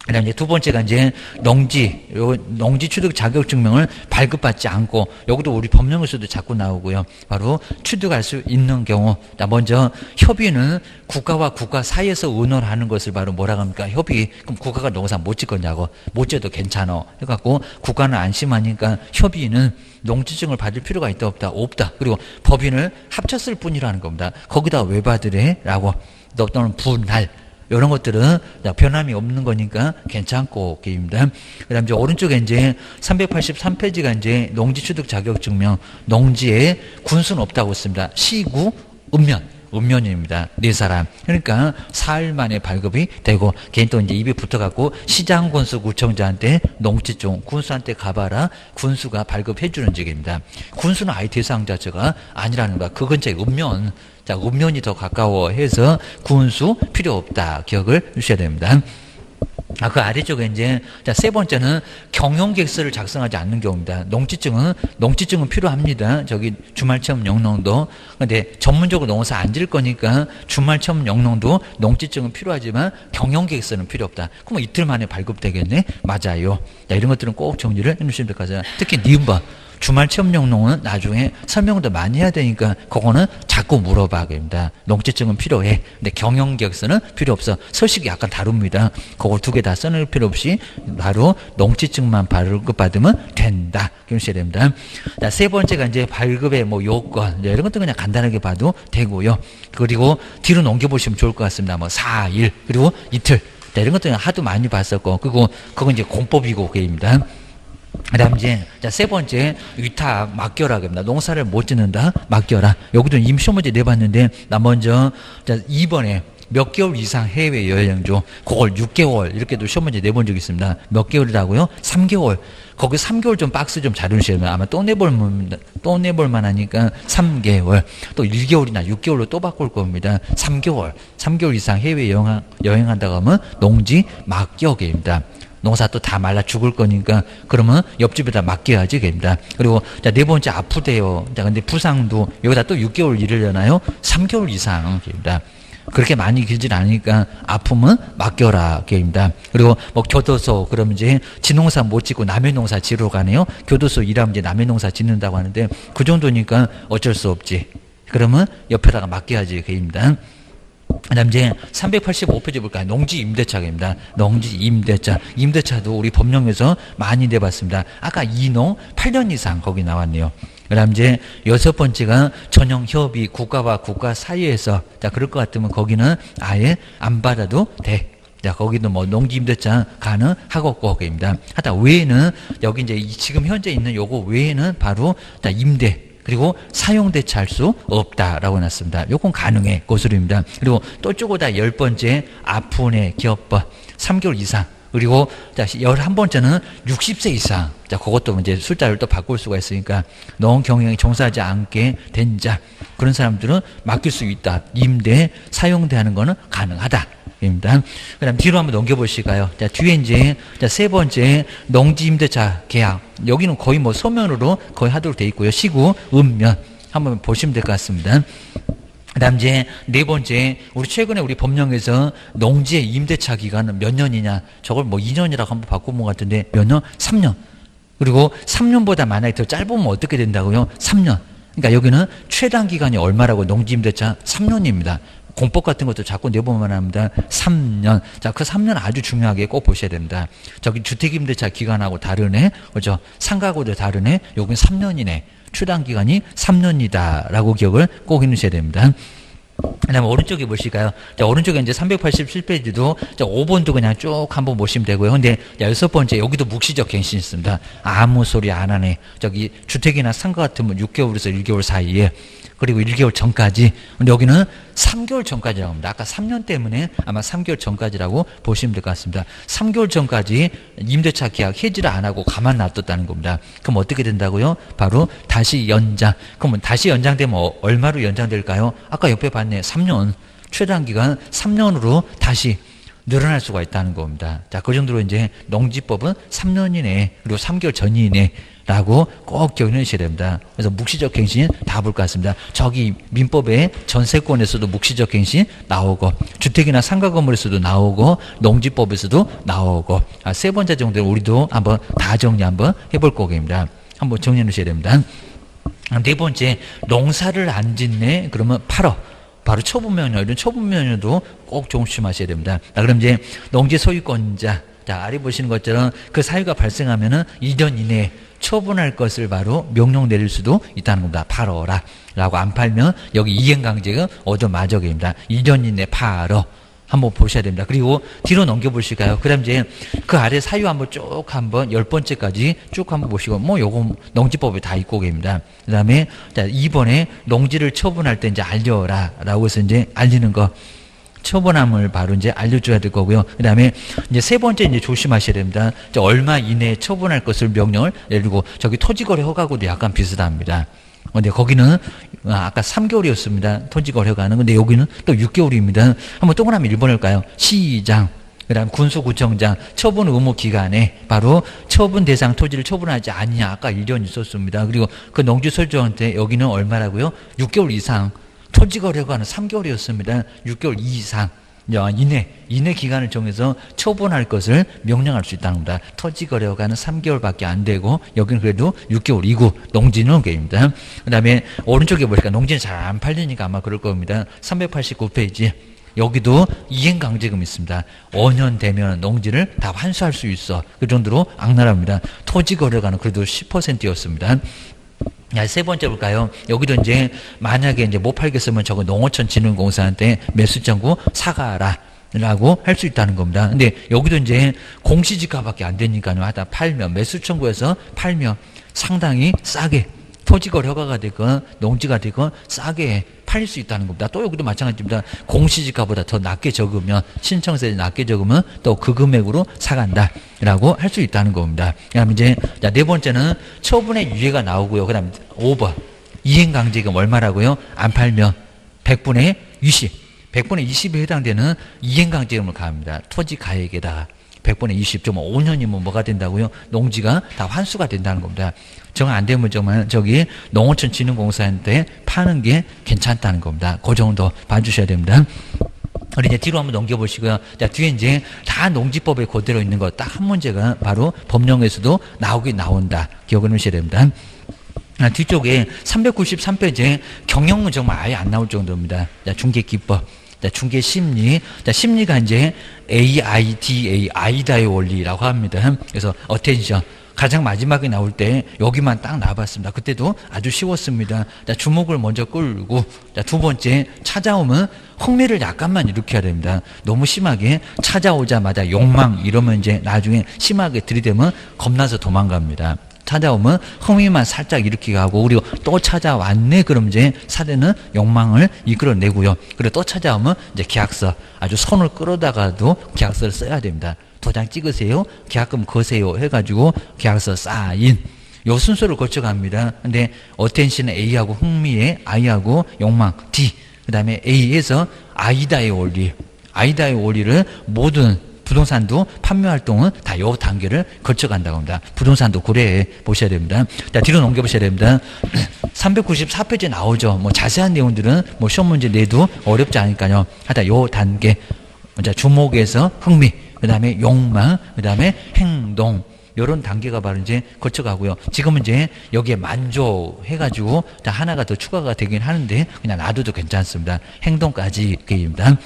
그 다음에 두 번째가 이제 농지 취득 자격증명을 발급받지 않고, 여기도 우리 법령에서도 자꾸 나오고요. 바로 취득할 수 있는 경우. 자, 먼저 협의는 국가와 국가 사이에서 의논하는 것을 바로 뭐라고 합니까? 협의. 그럼 국가가 농사 못 짓겠냐고. 못 지어도 괜찮아. 해갖고 국가는 안심하니까 협의는 농지증을 받을 필요가 있다 없다. 그리고 법인을 합쳤을 뿐이라는 겁니다. 거기다 왜 받으래? 라고. 또는 분할. 이런 것들은 변함이 없는 거니까 괜찮고, 게임입니다. 그 다음 이제 오른쪽에 이제 383페이지가 이제 농지 취득 자격 증명, 농지에 군수는 없다고 했습니다. 시구, 읍면입니다. 네 사람. 그러니까 4일 만에 발급이 되고, 걔는 또 이제 입에 붙어갖고 시장군수 구청장한테 농지종 군수한테 가봐라. 군수가 발급해주는 직입니다. 군수는 아예 대상 자체가 아니라는 거야. 그건 이제 읍면. 자, 읍면이 더 가까워 해서 군수 필요 없다. 기억을 주셔야 됩니다. 그 아래쪽에 이제, 자, 세 번째는 경영계획서를 작성하지 않는 경우입니다. 농지증은 필요합니다. 저기 주말체험 영농도. 근데 전문적으로 농사 안 질 거니까 주말체험 영농도 농지증은 필요하지만 경영계획서는 필요 없다. 그럼 이틀 만에 발급되겠네? 맞아요. 자, 이런 것들은 꼭 정리를 해 주시면 될 것 같아요. 특히 니은번. 주말 체험 영농은 나중에 설명도 많이 해야 되니까 그거는 자꾸 물어봐 됩니다. 농지증은 필요해. 근데 경영계획서는 필요 없어. 서식이 약간 다릅니다. 그걸 두 개 다 써낼 필요 없이 바로 농지증만 발급받으면 된다. 기억하셔야 됩니다. 자, 세 번째가 이제 발급의 뭐 요건, 이런 것도 그냥 간단하게 봐도 되고요. 그리고 뒤로 넘겨보시면 좋을 것 같습니다. 뭐 4일, 그리고 이틀. 자, 이런 것도 하도 많이 봤었고, 그리고 그건 이제 공법이고 그입니다. 그 다음 이제, 자, 세 번째, 위탁, 맡겨라. 그럽니다. 농사를 못 짓는다? 맡겨라. 여기도 이미 시험 문제 내봤는데, 나 먼저, 자, 2번에 몇 개월 이상 해외 여행조, 그걸 6개월, 이렇게도 시험 문제 내본 적이 있습니다. 몇 개월이라고요? 3개월. 거기 3개월 좀 박스 좀 잘 해주셔야 돼요. 아마 또 내볼만 하니까 3개월. 또 1개월이나 6개월로 또 바꿀 겁니다. 3개월 이상 해외 여행한다고 하면 농지 맡겨계입니다. 농사 또 다 말라 죽을 거니까 그러면 옆집에다 맡겨야지 됩니다. 그리고 자, 네 번째 아프대요. 자, 근데 부상도 여기다 또 6개월 일하려나요? 3개월 이상 됩니다. 그렇게 많이 길진 않으니까 아프면 맡겨라 게임입니다. 그리고 뭐 교도소, 그러면 이제 지농사 못 짓고 남의 농사 지러 가네요. 교도소 일하면 이제 남의 농사 짓는다고 하는데 그 정도니까 어쩔 수 없지. 그러면 옆에다가 맡겨야지 게임입니다. 그 다음 이제 385페이지 볼까요? 농지임대차입니다. 농지임대차. 임대차도 우리 법령에서 많이 내봤습니다. 아까 이농 8년 이상 거기 나왔네요. 그 다음 이제 여섯 번째가 전형협의, 국가와 국가 사이에서, 자, 그럴 것 같으면 거기는 아예 안 받아도 돼. 자, 거기도 뭐 농지임대차 가능하고 거기입니다. 하다 외에는 여기 이제 지금 현재 있는 요거 외에는 바로 자, 임대, 그리고 사용대차할 수 없다라고 놨습니다. 요건 가능해. 고수입니다. 그리고 또 쪼고다 10번째 아픈의 기업법 3개월 이상. 그리고 자, 11번째는 60세 이상. 자, 그것도 이제 숫자를 또 바꿀 수가 있으니까 농 경영에 종사하지 않게 된 자. 그런 사람들은 맡길 수 있다. 임대, 사용대 하는 거는 가능하다. 입니다. 그 다음 뒤로 한번 넘겨보실까요? 자, 뒤에 이제, 자, 세 번째, 농지임대차 계약. 여기는 거의 뭐 서면으로 거의 하도록 되어 있고요. 시구, 읍면. 한번 보시면 될 것 같습니다. 그 다음 이제 네 번째, 우리 최근에 우리 법령에서 농지의 임대차 기간은 몇 년이냐. 저걸 뭐 2년이라고 한번 바꿔본 것 같은데 몇 년? 3년. 그리고 3년보다 만약에 더 짧으면 어떻게 된다고요? 3년. 그러니까 여기는 최단 기간이 얼마라고 농지임대차 3년입니다. 공법 같은 것도 자꾸 내보면 합니다. 3년. 자, 그 3년 아주 중요하게 꼭 보셔야 됩니다. 저기 주택임대차 기간하고 다르네. 그죠? 상가하고도 다르네. 여긴 3년이네. 최단 기간이 3년이다. 라고 기억을 꼭 해놓으셔야 됩니다. 그 다음에 오른쪽에 보실까요? 자, 오른쪽에 이제 387페이지도, 자, 5번도 그냥 쭉 한번 보시면 되고요. 근데, 자, 여섯 번째, 여기도 묵시적 갱신이 있습니다. 아무 소리 안 하네. 저기, 주택이나 상가 같으면 6개월에서 1개월 사이에, 그리고 1개월 전까지. 근데 여기는 3개월 전까지라고 합니다. 아까 3년 때문에 아마 3개월 전까지라고 보시면 될 것 같습니다. 3개월 전까지 임대차 계약 해지를 안 하고 가만 놔뒀다는 겁니다. 그럼 어떻게 된다고요? 바로 다시 연장. 그러면 다시 연장되면 얼마로 연장될까요? 아까 옆에 봤네. 3년. 최단 기간 3년으로 다시 늘어날 수가 있다는 겁니다. 자, 그 정도로 이제 농지법은 3년 이내, 그리고 3개월 전이내 라고 꼭 기억해 주셔야 됩니다. 그래서 묵시적 갱신 다 볼 것 같습니다. 저기 민법의 전세권에서도 묵시적 갱신 나오고, 주택이나 상가 건물에서도 나오고, 농지법에서도 나오고, 세 번째 정도는 우리도 한번 다 정리 한번 해볼 거입니다. 한번 정리해 주셔야 됩니다. 네 번째, 농사를 안 짓네. 그러면 8억. 바로 처분면허, 이런 처분면허도 꼭 조심하셔야 됩니다. 자, 그럼 이제 농지 소유권자, 자, 아래 보시는 것처럼 그 사유가 발생하면은 2년 이내에 처분할 것을 바로 명령 내릴 수도 있다는 겁니다. 팔어라. 라고 안 팔면 여기 이행강제가 얻어맞아입니다. 2년 이내 팔어. 한번 보셔야 됩니다. 그리고 뒤로 넘겨보실까요? 그 다음 이제 그 아래 사유 한번 쭉 한번 10번째까지 쭉 한번 보시고, 뭐 요거 농지법에 다 있고 계십니다. 그 다음에 2번에 농지를 처분할 때 이제 알려라 라고 해서 이제 알리는 거. 처분함을 바로 이제 알려줘야 될 거고요. 그 다음에 이제 세 번째 이제 조심하셔야 됩니다. 이제 얼마 이내에 처분할 것을 명령을, 예를 들고 저기 토지거래 허가하고도 약간 비슷합니다. 근데 거기는 아까 3개월이었습니다. 토지거래 허가는. 근데 여기는 또 6개월입니다. 한번 동그라미 1번 할까요? 시장, 그 다음 군수구청장, 처분 의무 기간에 바로 처분 대상 토지를 처분하지 않냐. 아까 1년 있었습니다. 그리고 그 농지 소유주한테 여기는 얼마라고요? 6개월 이상. 토지거래 허가는 3개월이었습니다. 6개월 이상. 이내 기간을 정해서 처분할 것을 명령할 수 있다는 겁니다. 토지거래 허가는 3개월밖에 안 되고 여기는 그래도 6개월 이후 농지는 게입니다. 그 다음에 오른쪽에 보니까 농지는 잘 안 팔리니까 아마 그럴 겁니다. 389페이지. 여기도 이행강제금 있습니다. 5년 되면 농지를 다 환수할 수 있어. 그 정도로 악랄합니다. 토지거래 허가는 그래도 10%였습니다. 세 번째 볼까요? 여기도 이제 만약에 이제 못 팔겠으면 저거 농어촌 진흥공사한테 매수 청구 사가라 라고 할 수 있다는 겁니다. 근데 여기도 이제 공시지가밖에 안 되니까요. 하다 팔면 매수 청구해서 팔면 상당히 싸게 토지거래 허가가 되건 농지가 되건 싸게 팔릴 수 있다는 겁니다. 또 여기도 마찬가지입니다. 공시지가보다 더 낮게 적으면 신청세에 낮게 적으면 또 그 금액으로 사간다라고 할 수 있다는 겁니다. 그다음 이제 네 번째는 처분의 유예가 나오고요. 그다음 5번 이행강제금 얼마라고요? 안 팔면 100분의 20, 100분의 20에 해당되는 이행강제금을 가합니다. 토지 가액에다가 100분의 20, 좀 5년이면 뭐가 된다고요? 농지가 다 환수가 된다는 겁니다. 정 안 되면 정말 저기 농어촌 진흥공사한테 파는 게 괜찮다는 겁니다. 그 정도 봐주셔야 됩니다. 우리 이제 뒤로 한번 넘겨보시고요. 자, 뒤에 이제 다 농지법에 그대로 있는 거 딱 한 문제가 바로 법령에서도 나오긴 나온다. 기억을 하셔야 됩니다. 뒤쪽에 393페이지에 경영은 정말 아예 안 나올 정도입니다. 자, 중개기법. 자, 중개심리. 자, 심리가 이제 AIDA, 아이다의 원리라고 합니다. 그래서 어텐션. 가장 마지막에 나올 때 여기만 딱 나와봤습니다. 그때도 아주 쉬웠습니다. 자, 주목을 먼저 끌고, 자, 두 번째 찾아오면 흥미를 약간만 일으켜야 됩니다. 너무 심하게 찾아오자마자 욕망 이러면 이제 나중에 심하게 들이대면 겁나서 도망갑니다. 찾아오면 흥미만 살짝 일으키게 하고, 그리고 또 찾아왔네 그럼 이제 사대는 욕망을 이끌어내고요. 그리고 또 찾아오면 이제 계약서, 아주 손을 끌어다가도 계약서를 써야 됩니다. 도장 찍으세요, 계약금 거세요 해가지고 계약서 사인, 요 순서를 거쳐갑니다. 근데 어텐션은 A하고 흥미에 I하고 욕망 D, 그 다음에 A에서 아이다의 원리, 아이다의 원리를 모든 부동산도 판매 활동은 다 요 단계를 거쳐간다고 합니다. 부동산도 고려해 보셔야 됩니다. 자, 뒤로 넘겨보셔야 됩니다. 394페이지에 나오죠. 뭐 자세한 내용들은 뭐 시험 문제 내도 어렵지 않으니까요. 하다 요 단계, 주목에서 흥미, 그 다음에 욕망, 그 다음에 행동, 이런 단계가 바로 이제 거쳐가고요. 지금은 이제 여기에 만족해가지고 하나가 더 추가가 되긴 하는데 그냥 놔둬도 괜찮습니다. 행동까지 게임입니다.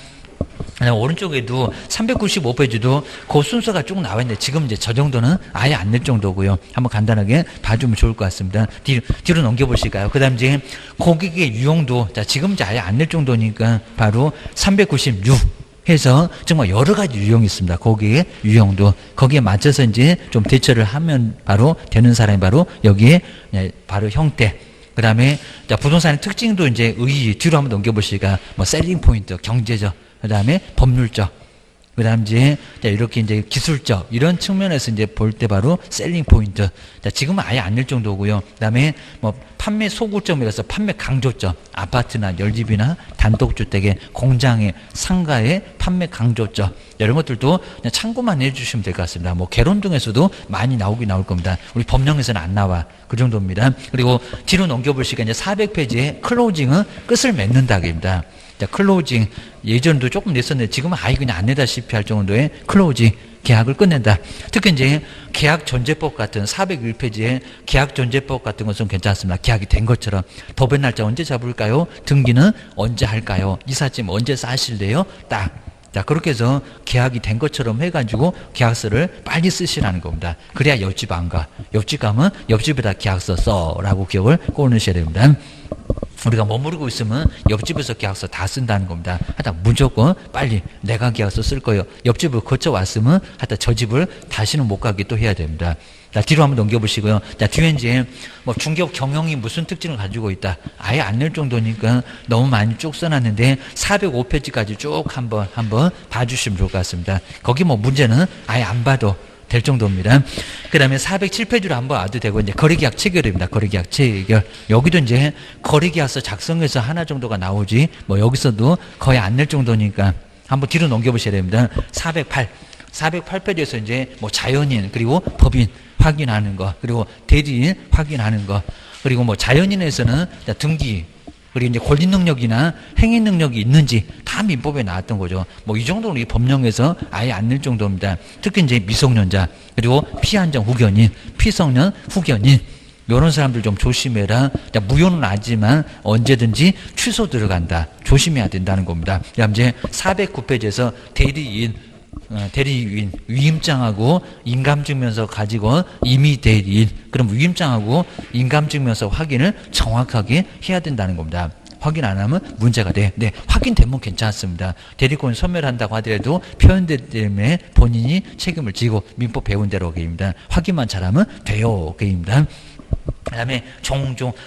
오른쪽에도 395페이지도 그 순서가 쭉 나와 있는데 지금 이제 저 정도는 아예 안 낼 정도고요. 한번 간단하게 봐주면 좋을 것 같습니다. 뒤로 넘겨보실까요? 그 다음 이제 고객의 유형도, 자, 지금 이제 아예 안 낼 정도니까 바로 396 해서 정말 여러 가지 유형이 있습니다. 거기에 유형도 거기에 맞춰서 이제 좀 대처를 하면 바로 되는 사람이 바로 여기에 바로 형태. 그 다음에 부동산의 특징도 이제 뒤로 한번 넘겨보시니까 뭐 셀링 포인트, 경제적, 그 다음에 법률적, 그 다음 이제 이렇게 이제 기술적 이런 측면에서 이제 볼 때 바로 셀링 포인트. 자, 지금은 아예 안 낼 정도고요. 그 다음에 뭐 판매 소구점이라서 판매 강조점, 아파트나 열집이나 단독주택의 공장의 상가의 판매 강조점, 이런 것들도 그냥 참고만 해주시면 될 것 같습니다. 뭐 개론등에서도 많이 나오긴 나올 겁니다. 우리 법령에서는 안 나와. 그 정도입니다. 그리고 뒤로 넘겨볼 시간 이제 400페이지에 클로징은 끝을 맺는다입니다. 자, 클로징 예전도 조금 냈었는데 지금은 아예 그냥 안 내다시피 할 정도의 클로징, 계약을 끝낸다. 특히 이제 계약 전제법 같은 401페이지에 계약 전제법 같은 것은 괜찮습니다. 계약이 된 것처럼 도배 날짜 언제 잡을까요? 등기는 언제 할까요? 이삿짐 언제 싸실래요? 딱. 자, 그렇게 해서 계약이 된 것처럼 해가지고 계약서를 빨리 쓰시라는 겁니다. 그래야 옆집 안 가. 옆집 가면 옆집에다 계약서 써라고 기억을 꼭 넣으셔야 됩니다. 우리가 머무르고 있으면 옆집에서 계약서 다 쓴다는 겁니다. 하여튼 무조건 빨리 내가 계약서 쓸 거예요. 옆집을 거쳐왔으면 하여튼 저 집을 다시는 못 가게 또 해야 됩니다. 자, 뒤로 한번 넘겨보시고요. 자, 뒤에 이제 뭐 중개업 경영이 무슨 특징을 가지고 있다. 아예 안 낼 정도니까 너무 많이 쭉 써놨는데 405페이지까지 쭉 한번 봐주시면 좋을 것 같습니다. 거기 뭐 문제는 아예 안 봐도 될 정도입니다. 그 다음에 407페이지로 한번 와도 되고, 이제 거래계약 체결입니다. 거래계약 체결. 여기도 이제 거래계약서 작성해서 하나 정도가 나오지, 뭐 여기서도 거의 안 낼 정도니까 한번 뒤로 넘겨보셔야 됩니다. 408페이지에서 이제 뭐 자연인, 그리고 법인 확인하는 거, 그리고 대리인 확인하는 거, 그리고 뭐 자연인에서는 등기, 그리고 이제 권리 능력이나 행위 능력이 있는지 다 민법에 나왔던 거죠. 뭐 이 정도는 우리 법령에서 아예 안 낼 정도입니다. 특히 이제 미성년자, 그리고 피한정 후견인, 피성년 후견인, 이런 사람들 좀 조심해라. 무효는 아니지만 언제든지 취소 들어간다. 조심해야 된다는 겁니다. 그다음 이제 409페이지에서 대리인 위임장하고 인감증명서 가지고 임의 대리인, 그럼 위임장하고 인감증명서 확인을 정확하게 해야 된다는 겁니다. 확인 안 하면 문제가 돼. 네, 확인되면 괜찮습니다. 대리권 소멸한다고 하더라도 표현된 때문에 본인이 책임을 지고 민법 배운 대로 게임입니다. 확인만 잘하면 돼요. 게임입니다. 그 다음에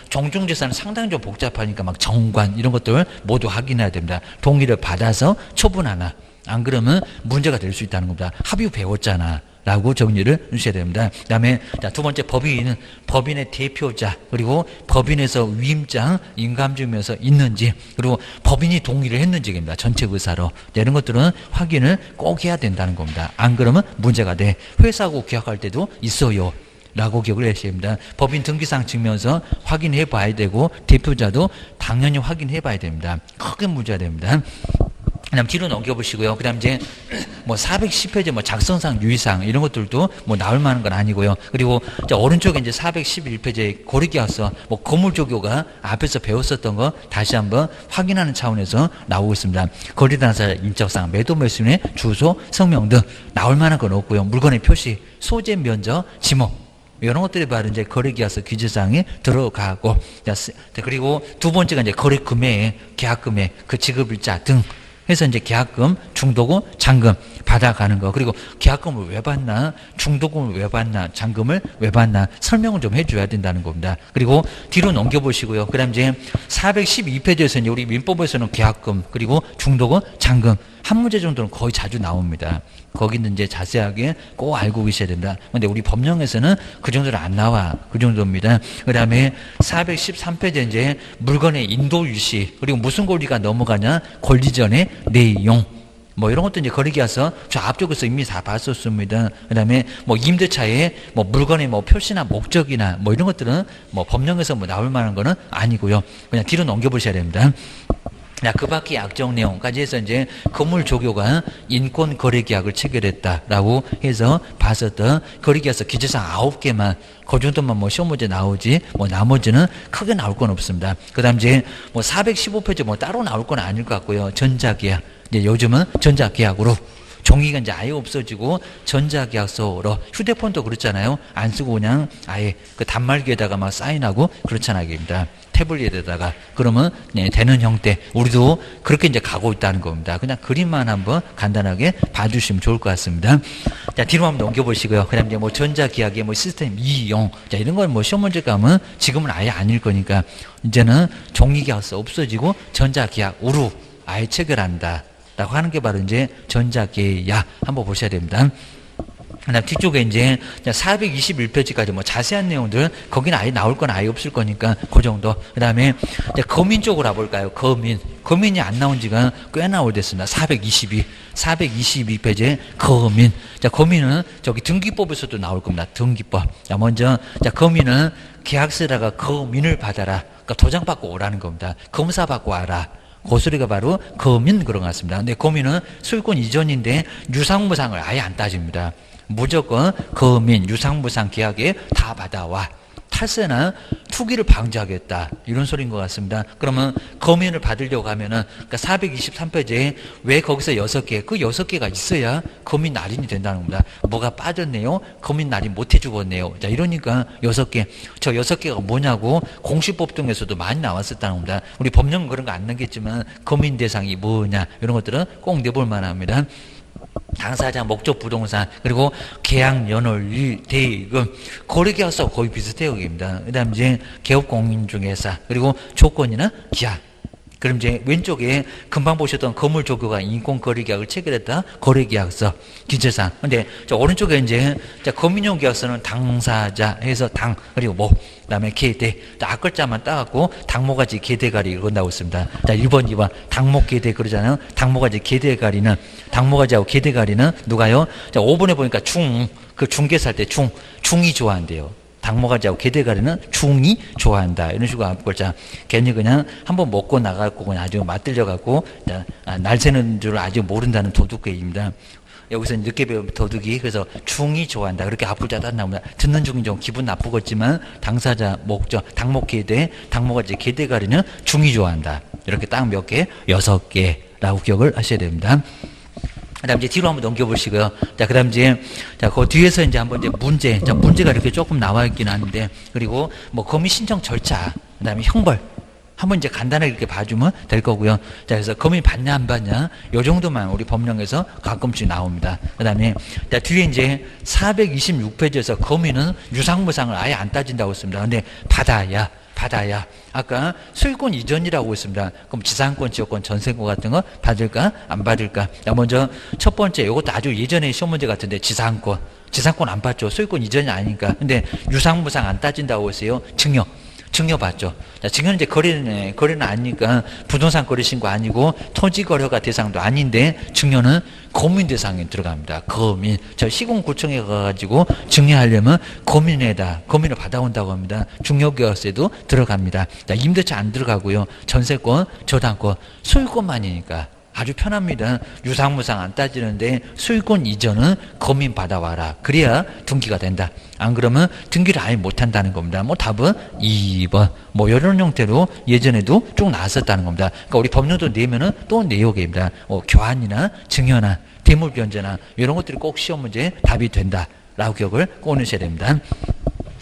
종중재산은 상당히 좀 복잡하니까 막 정관 이런 것들 모두 확인해야 됩니다. 동의를 받아서 처분하나, 안 그러면 문제가 될 수 있다는 겁니다. 합의 배웠잖아 라고 정리를 해주셔야 됩니다. 그 다음에 두 번째 법인은 법인의 대표자, 그리고 법인에서 위임장, 인감증명서 있는지, 그리고 법인이 동의를 했는지입니다. 전체 의사로. 이런 것들은 확인을 꼭 해야 된다는 겁니다. 안 그러면 문제가 돼. 회사하고 계약할 때도 있어요 라고 기억을 하셔야 됩니다. 법인 등기상 증명서 확인해 봐야 되고, 대표자도 당연히 확인해 봐야 됩니다. 크게 문제가 됩니다. 그 다음 뒤로 넘겨보시고요. 그 다음 이제 뭐 410페이지 뭐 작성상 유의사항 이런 것들도 뭐 나올 만한 건 아니고요. 그리고 오른쪽에 이제 411페이지에 고리계약서, 뭐 건물조교가 앞에서 배웠었던 거 다시 한번 확인하는 차원에서 나오고 있습니다. 거래단사 인적사항, 매도 매수인의 주소, 성명 등 나올 만한 건 없고요. 물건의 표시, 소재, 면적, 지목, 이런 것들이 바로 이제 거래계약서 규제사항에 들어가고, 그리고 두 번째가 이제 거래 금액, 계약 금액, 그 지급일자 등 해서 이제 계약금, 중도금, 잔금 받아가는 거, 그리고 계약금을 왜 받나, 중도금을 왜 받나, 잔금을 왜 받나 설명을 좀 해줘야 된다는 겁니다. 그리고 뒤로 넘겨보시고요. 그 다음 이제 412페이지에서 이제 우리 민법에서는 계약금, 그리고 중도금, 잔금 한 문제 정도는 거의 자주 나옵니다. 거기는 이제 자세하게 꼭 알고 계셔야 된다. 근데 우리 법령에서는 그 정도는 안 나와. 그 정도입니다. 그 다음에 413페이지에 이제 물건의 인도유시, 그리고 무슨 권리가 넘어가냐, 권리전의 내용, 뭐 이런 것도 이제 거래계약서 저 앞쪽에서 이미 다 봤었습니다. 그 다음에 뭐 임대차에 뭐 물건의 뭐 표시나 목적이나 뭐 이런 것들은 뭐 법령에서 뭐 나올 만한 거는 아니고요. 그냥 뒤로 넘겨보셔야 됩니다. 그 밖에 약정 내용까지 해서 이제 건물 조교가 인권 거래 계약을 체결했다라고 해서 봤었던 거래계약서 기재사항 9개만, 그 정도만 뭐 시험 문제 나오지, 뭐 나머지는 크게 나올 건 없습니다. 그 다음 이제 뭐 415페이지 뭐 따로 나올 건 아닐 것 같고요. 전자계약. 이제 요즘은 전자계약으로 종이가 이제 아예 없어지고 전자계약서로, 휴대폰도 그렇잖아요. 안 쓰고 그냥 아예 그 단말기에다가 막 사인하고 그렇잖아요. 입니다. 태블릿에다가. 그러면 네, 되는 형태. 우리도 그렇게 이제 가고 있다는 겁니다. 그냥 그림만 한번 간단하게 봐주시면 좋을 것 같습니다. 자, 뒤로 한번 넘겨보시고요. 그 다음 이제 뭐 전자계약의 뭐 시스템 이용. 자, 이런 건 뭐 시험 문제 가면 지금은 아예 아닐 거니까 이제는 종이계약서 없어지고 전자계약으로 아예 체결한다 라고 하는 게 바로 이제 전자계약 한번 보셔야 됩니다. 그다음 뒤쪽에 이제 421페이지까지 뭐 자세한 내용들, 거기는 아예 나올 건 아예 없을 거니까 그 정도. 그다음에 이제 거민 쪽으로 와볼까요? 거민이 안 나온 지가 꽤나 오래됐습니다. 422페이지에 거민. 자, 거민은 저기 등기법에서도 나올 겁니다. 등기법. 자, 먼저 거민은 계약서에다가 거민을 받아라. 그러니까 도장 받고 오라는 겁니다. 검사 받고 와라. 그 소리가 바로 거민 그런 것 같습니다. 근데 거민은 소유권 이전인데 유상무상을 아예 안 따집니다. 무조건 거민, 유상무상 계약에 다 받아와. 탈세나 투기를 방지하겠다 이런 소리인 것 같습니다. 그러면 검인을 받으려고 하면은 그러니까 423페이지에 왜 거기서 6개 그 6개가 있어야 검인 날인이 된다는 겁니다. 뭐가 빠졌네요. 검인 날인 못해 죽었네요. 자 이러니까 6개 저 6개가 뭐냐고 공시법 등에서도 많이 나왔었다는 겁니다. 우리 법령은 그런 거 안 나겠지만 검인 대상이 뭐냐 이런 것들은 꼭 내볼 만합니다. 당사자, 목적, 부동산, 그리고 계약, 연월, 일, 대금, 거래계약서 거의 비슷해요, 여기입니다. 그 다음 이제 개업공인중개사, 그리고 조건이나 기한. 그럼 이제 왼쪽에 금방 보셨던 건물조교가 인권거래계약을 체결했다, 거래계약서, 기재사항. 근데 저 오른쪽에 이제 검인용 계약서는 당사자 해서 당, 그리고 뭐, 그 다음에 계대. 앞글자만 따갖고 당모가지 계대가리 이런 나오고 있습니다. 자, 1번, 2번. 당모 계대 그러잖아요. 당모가지 계대가리는, 당모가지하고 계대가리는 누가요? 자, 5번에 보니까 그 중개사 할 때 중이 좋아한대요. 당모가지하고 계대가리는 중이 좋아한다. 이런 식으로 앞글자. 괜히 그냥 한번 먹고 나가고 그냥 아주 맞들려갖고 날 새는 줄 아직 모른다는 도둑개입니다. 여기서 늦게 배운 도둑이 그래서 중이 좋아한다. 그렇게 앞글자 딱 나옵니다. 듣는 중이 좀 기분 나쁘겠지만 당사자, 목적, 당목 계대, 당모가지 계대가리는 중이 좋아한다. 이렇게 딱 몇 개? 6개라고 기억을 하셔야 됩니다. 그 다음 이제 뒤로 한번 넘겨보시고요. 자, 그 다음 이제, 자, 그 뒤에서 이제 한번 이제 문제. 자, 문제가 이렇게 조금 나와 있긴 하는데, 그리고 뭐 검의 신청 절차, 그 다음에 형벌. 한번 이제 간단하게 이렇게 봐주면 될 거고요. 자, 그래서 검의 받냐, 안 받냐, 요 정도만 우리 법령에서 가끔씩 나옵니다. 그 다음에, 자, 뒤에 이제 426페이지에서 검의는 유상무상을 아예 안 따진다고 했습니다. 근데 받아야. 아까 소유권 이전이라고 했습니다. 그럼 지상권, 지역권, 전세권 같은 거 받을까? 안 받을까? 자, 먼저 첫 번째, 이것도 아주 예전에 시험 문제 같은데 지상권 안 받죠. 소유권 이전이 아니니까. 근데 유상무상 안 따진다고 했어요. 증여 받죠. 자, 증여는 이제 거래는 아니니까 부동산 거래 신고 아니고 토지 거래가 대상도 아닌데 증여는 거민 대상에 들어갑니다. 거민. 저 시군구청에 가가지고 증여하려면 거민을 받아온다고 합니다. 중요계약서에도 들어갑니다. 자, 임대차 안 들어가고요. 전세권, 저당권, 소유권만이니까. 아주 편합니다. 유상무상 안 따지는데 소유권 이전은 검인 받아와라. 그래야 등기가 된다. 안 그러면 등기를 아예 못한다는 겁니다. 뭐 답은 2번. 뭐 이런 형태로 예전에도 쭉 나왔었다는 겁니다. 그러니까 우리 법령도 내면은 또 내용입니다. 교환이나 증여나 대물 변제나 이런 것들이 꼭 시험 문제에 답이 된다라고 기억을 꺼내셔야 됩니다.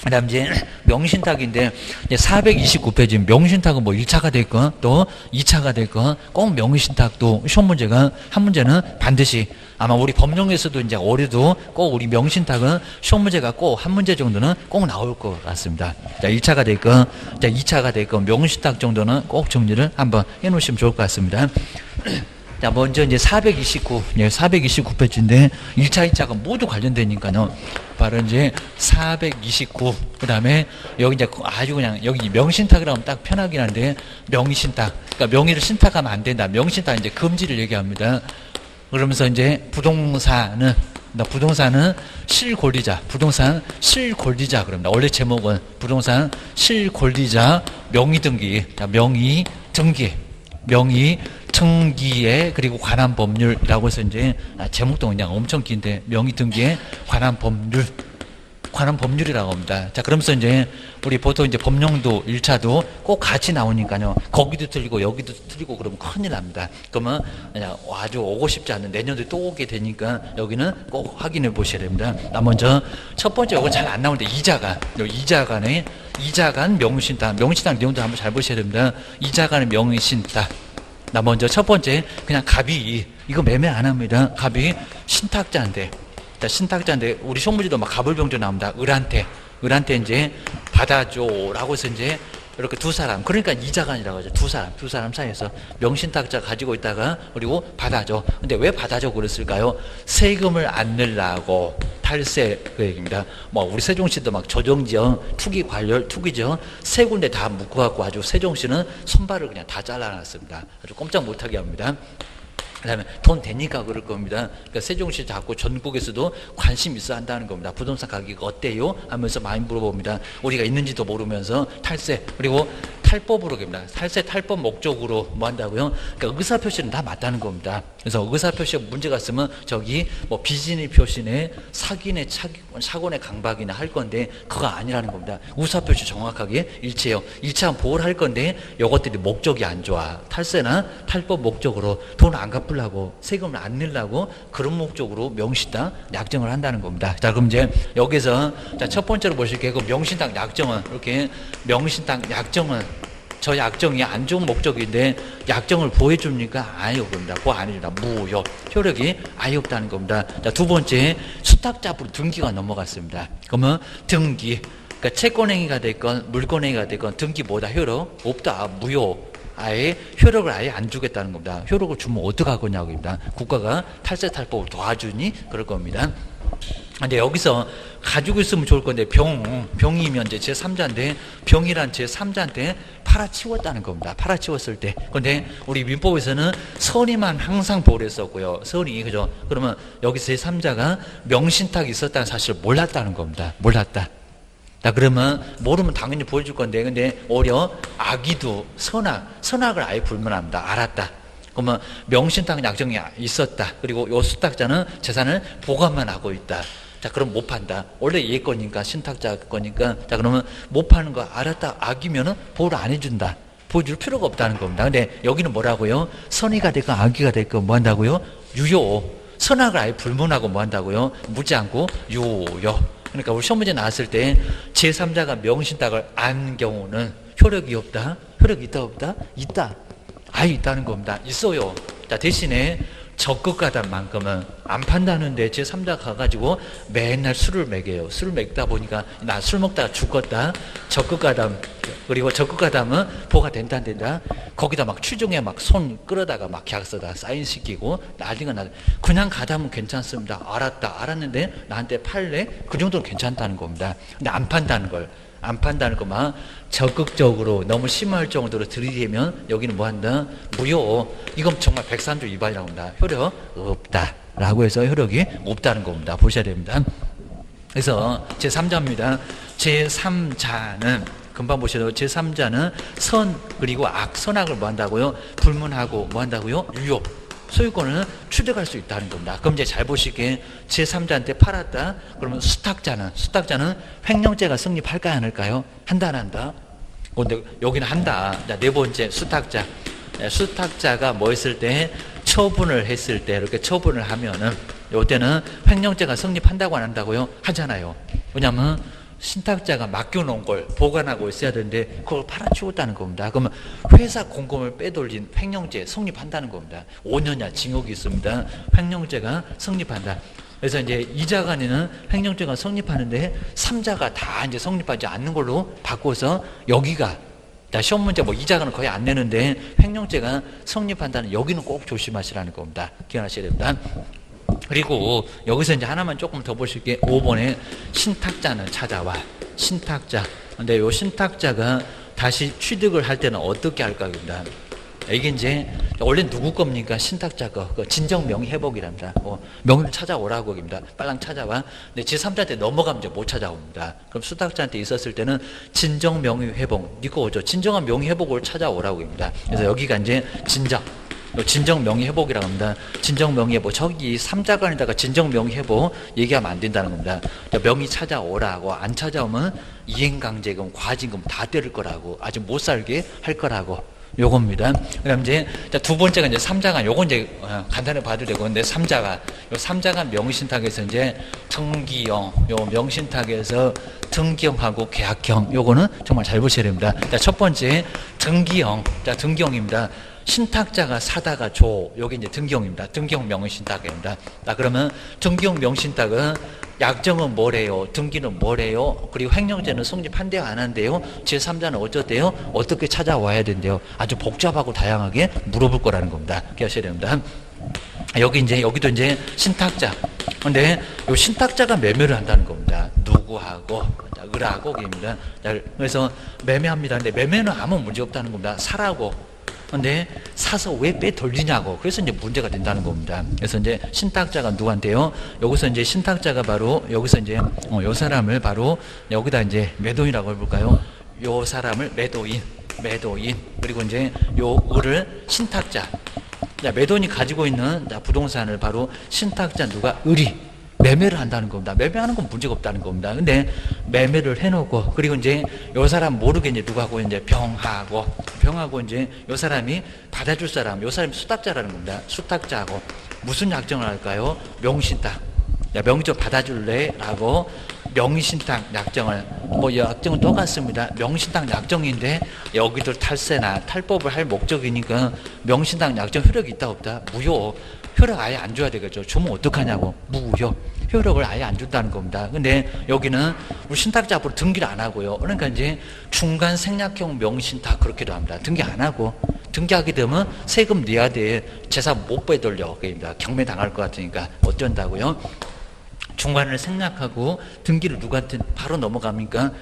그 다음 이제 명신탁인데 429페이지 명신탁은 뭐 1차가 됐건 또 2차가 됐건 꼭 명신탁도 시험 문제가 한 문제는 반드시 아마 우리 법령에서도 이제 올해도 꼭 우리 명신탁은 시험 문제가 꼭 한 문제 정도는 꼭 나올 것 같습니다. 자, 1차가 됐건 자, 2차가 됐건 명신탁 정도는 꼭 정리를 한번 해 놓으시면 좋을 것 같습니다. 자, 먼저 이제 429페이지인데 1차, 2차가 모두 관련되니까요. 바로 이제 429, 그 다음에 여기 이제 아주 그냥 여기 명신탁이라고 하면 딱 편하긴 한데 명신탁. 그러니까 명의를 신탁하면 안 된다. 명신탁 이제 금지를 얘기합니다. 그러면서 이제 부동산은 실권리자, 부동산 실권리자 그럽니다. 원래 제목은 부동산 실권리자 명의등기, 명의 등기에 그리고 관한 법률이라고 해서 이제 제목도 그냥 엄청 긴데 명의 등기에 관한 법률이라고 합니다. 자, 그러면서 이제 우리 보통 이제 법령도 1차도 꼭 같이 나오니까요. 거기도 틀리고 여기도 틀리고 그러면 큰일 납니다. 그러면 그냥 아주 오고 싶지 않은 내년도에 또 오게 되니까 여기는 꼭 확인해 보셔야 됩니다. 나 먼저 첫 번째 이건 잘 안 나오는데 이자간 명의신탁 내용도 한번 잘 보셔야 됩니다. 이자간의 명의신탁. 나 먼저 첫 번째 그냥 갑이 이거 매매 안 합니다. 갑이 신탁자인데 우리 시험문제도 막 갑을병조 나옵니다. 을한테 이제 받아줘라고 해서 이제 이렇게 두 사람 그러니까 이자간이라고 하죠. 두 사람 사이에서 명신탁자 가지고 있다가 그리고 받아줘. 근데 왜 받아줘 그랬을까요? 세금을 안 내려고 탈세 그 얘기입니다. 뭐 우리 세종시도 막 조정지역 투기지역 세 군데 다 묶어갖고 아주 세종시는 손발을 그냥 다 잘라놨습니다. 아주 꼼짝 못하게 합니다. 그 다음에 돈 되니까 그럴 겁니다. 그러니까 세종시 자꾸 전국에서도 관심 있어 한다는 겁니다. 부동산 가격이 어때요? 하면서 많이 물어봅니다. 우리가 있는지도 모르면서 탈세 그리고 탈법으로 합니다. 탈세 탈법 목적으로 뭐 한다고요? 그러니까 의사표시는 다 맞다는 겁니다. 그래서 의사표시가 문제가 있으면 저기 뭐 비진의 표시네 사기네 사고네 강박이나 할 건데 그거 아니라는 겁니다. 의사표시 정확하게 일치해요. 일치하면 보호를 할 건데 이것들이 목적이 안 좋아. 탈세나 탈법 목적으로 돈 안 갚으려고 세금을 안 내려고 그런 목적으로 명신당 약정을 한다는 겁니다. 자, 그럼 이제 여기서 자, 첫 번째로 보실게요. 그 명신당 약정은 이렇게 명신당 약정은 저 약정이 안 좋은 목적인데 약정을 보호해줍니까? 아예 없습니다. 보호 안 해준다. 무효. 효력이 아예 없다는 겁니다. 자, 두 번째, 수탁자부로 등기가 넘어갔습니다. 그러면 등기, 그러니까 채권행위가 됐건 물권행위가 됐건 등기보다 효력 없다. 무효. 아예 효력을 아예 안 주겠다는 겁니다. 효력을 주면 어떡할 거냐고입니다. 국가가 탈세 탈법을 도와주니 그럴 겁니다. 근데 여기서 가지고 있으면 좋을 건데 병이면 이제 제3자인데 병이란 제3자한테 팔아치웠다는 겁니다. 팔아치웠을 때. 근데 우리 민법에서는 선의만 항상 보호를 했었고요. 선의, 그죠? 그러면 여기서 제3자가 명신탁이 있었다는 사실을 몰랐다는 겁니다. 몰랐다. 자, 그러면 모르면 당연히 보여줄 건데 근데 오히려 악의도 선악을 아예 불문합니다. 알았다. 그러면 명신탁 약정이 있었다. 그리고 요 수탁자는 재산을 보관만 하고 있다. 자, 그럼 못 판다. 원래 얘 거니까, 신탁자 거니까. 자, 그러면 못 파는 거 알았다. 악이면은 보호를 안 해준다. 보여줄 필요가 없다는 겁니다. 근데 여기는 뭐라고요? 선의가 됐건 악의가 됐건 뭐 한다고요? 유효. 선악을 아예 불문하고 뭐 한다고요? 묻지 않고 유효. 그러니까 우리 시험 문제 나왔을 때 제3자가 명신탁을 안 경우는 효력이 없다. 효력이 있다 없다? 있다. 아예 있다는 겁니다. 있어요. 자, 대신에 적극가담만큼은 안 판다는데 제3자 가가지고 맨날 술을 먹여요. 술을 먹다 보니까 나 술 먹다가 죽었다. 적극가담. 그리고 적극가담은 보가 된다 안 된다. 거기다 막 추종에 막 손 끌어다가 막 계약서다 사인시키고 난리가 나. 그냥 가담은 괜찮습니다. 알았다. 알았는데 나한테 팔래? 그 정도는 괜찮다는 겁니다. 근데 안 판다는 걸. 안 판다는 것만 적극적으로 너무 심할 정도로 들이대면 여기는 뭐 한다? 무효. 이건 정말 103조 위반이라고 합니다. 효력 없다. 라고 해서 효력이 없다는 겁니다. 보셔야 됩니다. 그래서 제3자입니다. 제3자는 금방 보셔도 제3자는 선 그리고 악, 선악을 뭐 한다고요? 불문하고 뭐 한다고요? 유효. 소유권을 취득할 수 있다는 겁니다. 그럼 이제 잘 보시기에 제3자한테 팔았다. 그러면 수탁자는 횡령죄가 성립할까요? 안 할까요? 한다 안 한다? 근데 여기는 한다. 자, 네 번째 수탁자. 수탁자가 뭐 했을 때 처분을 했을 때 이렇게 처분을 하면은 이때는 횡령죄가 성립한다고 안 한다고요? 하잖아요. 왜냐하면 신탁자가 맡겨놓은 걸 보관하고 있어야 되는데 그걸 팔아치웠다는 겁니다. 그러면 회사 공금을 빼돌린 횡령죄 성립한다는 겁니다. 5년이나 징역이 있습니다. 횡령죄가 성립한다. 그래서 이제 2자 간에는 횡령죄가 성립하는데 3자가 다 이제 성립하지 않는 걸로 바꿔서 여기가 자, 시험 문제 뭐 2자 간은 거의 안 내는데 횡령죄가 성립한다는 여기는 꼭 조심하시라는 겁니다. 기억하셔야 됩니다. 그리고 여기서 이제 하나만 조금 더 보실게. 5번에 신탁자는 찾아와. 신탁자. 근데 요 신탁자가 다시 취득을 할 때는 어떻게 할까입니다. 이게 이제 원래 누구 겁니까? 신탁자 거. 진정 명의 회복이랍니다. 명의를 찾아오라고 합니다. 빨랑 찾아와. 근데 제3자한테 넘어가면 이제 못 찾아옵니다. 그럼 수탁자한테 있었을 때는 진정 명의 회복. 이거 오죠. 진정한 명의 회복을 찾아오라고 합니다. 그래서 여기가 이제 진정 명의 회복이라고 합니다. 진정 명의 회복. 저기 3자간에다가 진정 명의 회복 얘기하면 안 된다는 겁니다. 명의 찾아오라고. 안 찾아오면 이행강제금, 과징금 다 때릴 거라고. 아직 못 살게 할 거라고. 요겁니다. 그 다음 이제 두 번째가 이제 3자간. 요건 이제 간단히 봐도 되고. 근데 3자간. 요 3자간 명의신탁에서 이제 등기형. 요 명신탁에서 등기형하고 계약형. 요거는 정말 잘 보셔야 됩니다. 자, 첫 번째 등기형. 자, 등기형입니다. 신탁자가 사다가 줘. 여기 이제 등기형입니다. 등기형 명의신탁입니다. 자, 그러면 등기형 명의신탁은 약정은 뭐래요? 등기는 뭐래요? 그리고 횡령죄는 성립한대요? 안 한대요? 제3자는 어쩌대요? 어떻게 찾아와야 된대요? 아주 복잡하고 다양하게 물어볼 거라는 겁니다. 기억하셔야 됩니다. 여기도 이제 신탁자. 근데 이 신탁자가 매매를 한다는 겁니다. 누구하고? 을하고, 입니다. 그래서 매매합니다. 근데 매매는 아무 문제 없다는 겁니다. 사라고. 근데 사서 왜 빼돌리냐고. 그래서 이제 문제가 된다는 겁니다. 그래서 이제 신탁자가 누구한테요? 여기서 이제 신탁자가 바로 여기서 이제 요 사람을 바로 여기다 이제 매도인이라고 해볼까요? 요 사람을 매도인 그리고 이제 요 을을 신탁자. 자, 매도인이 가지고 있는 부동산을 바로 신탁자 누가 을이 매매를 한다는 겁니다. 매매하는 건 문제가 없다는 겁니다. 근데 매매를 해놓고 그리고 이제 요 사람 모르게 이제 누구하고 이제 병하고 이제 요 사람이 받아줄 사람, 요 사람이 수탁자라는 겁니다. 수탁자하고 무슨 약정을 할까요? 명신탁. 야, 명의적 받아줄래? 라고 명의신탁 약정을 약정은 똑같습니다. 명의신탁 약정인데 여기도 탈세나 탈법을 할 목적이니까 명의신탁 약정 효력이 있다 없다? 무효. 효력 아예 안 줘야 되겠죠. 주면 어떡하냐고. 무효. 효력을 아예 안 준다는 겁니다. 근데 여기는 우리 신탁자 앞으로 등기를 안 하고요. 그러니까 이제 중간 생략형 명의신탁 그렇게도 합니다. 등기 안 하고 등기하게 되면 세금 내야 돼. 재산 못 빼돌려. 그러니까 경매 당할 것 같으니까 어쩐다고요? 중간을 생략하고 등기를 누구한테 바로 넘어갑니까?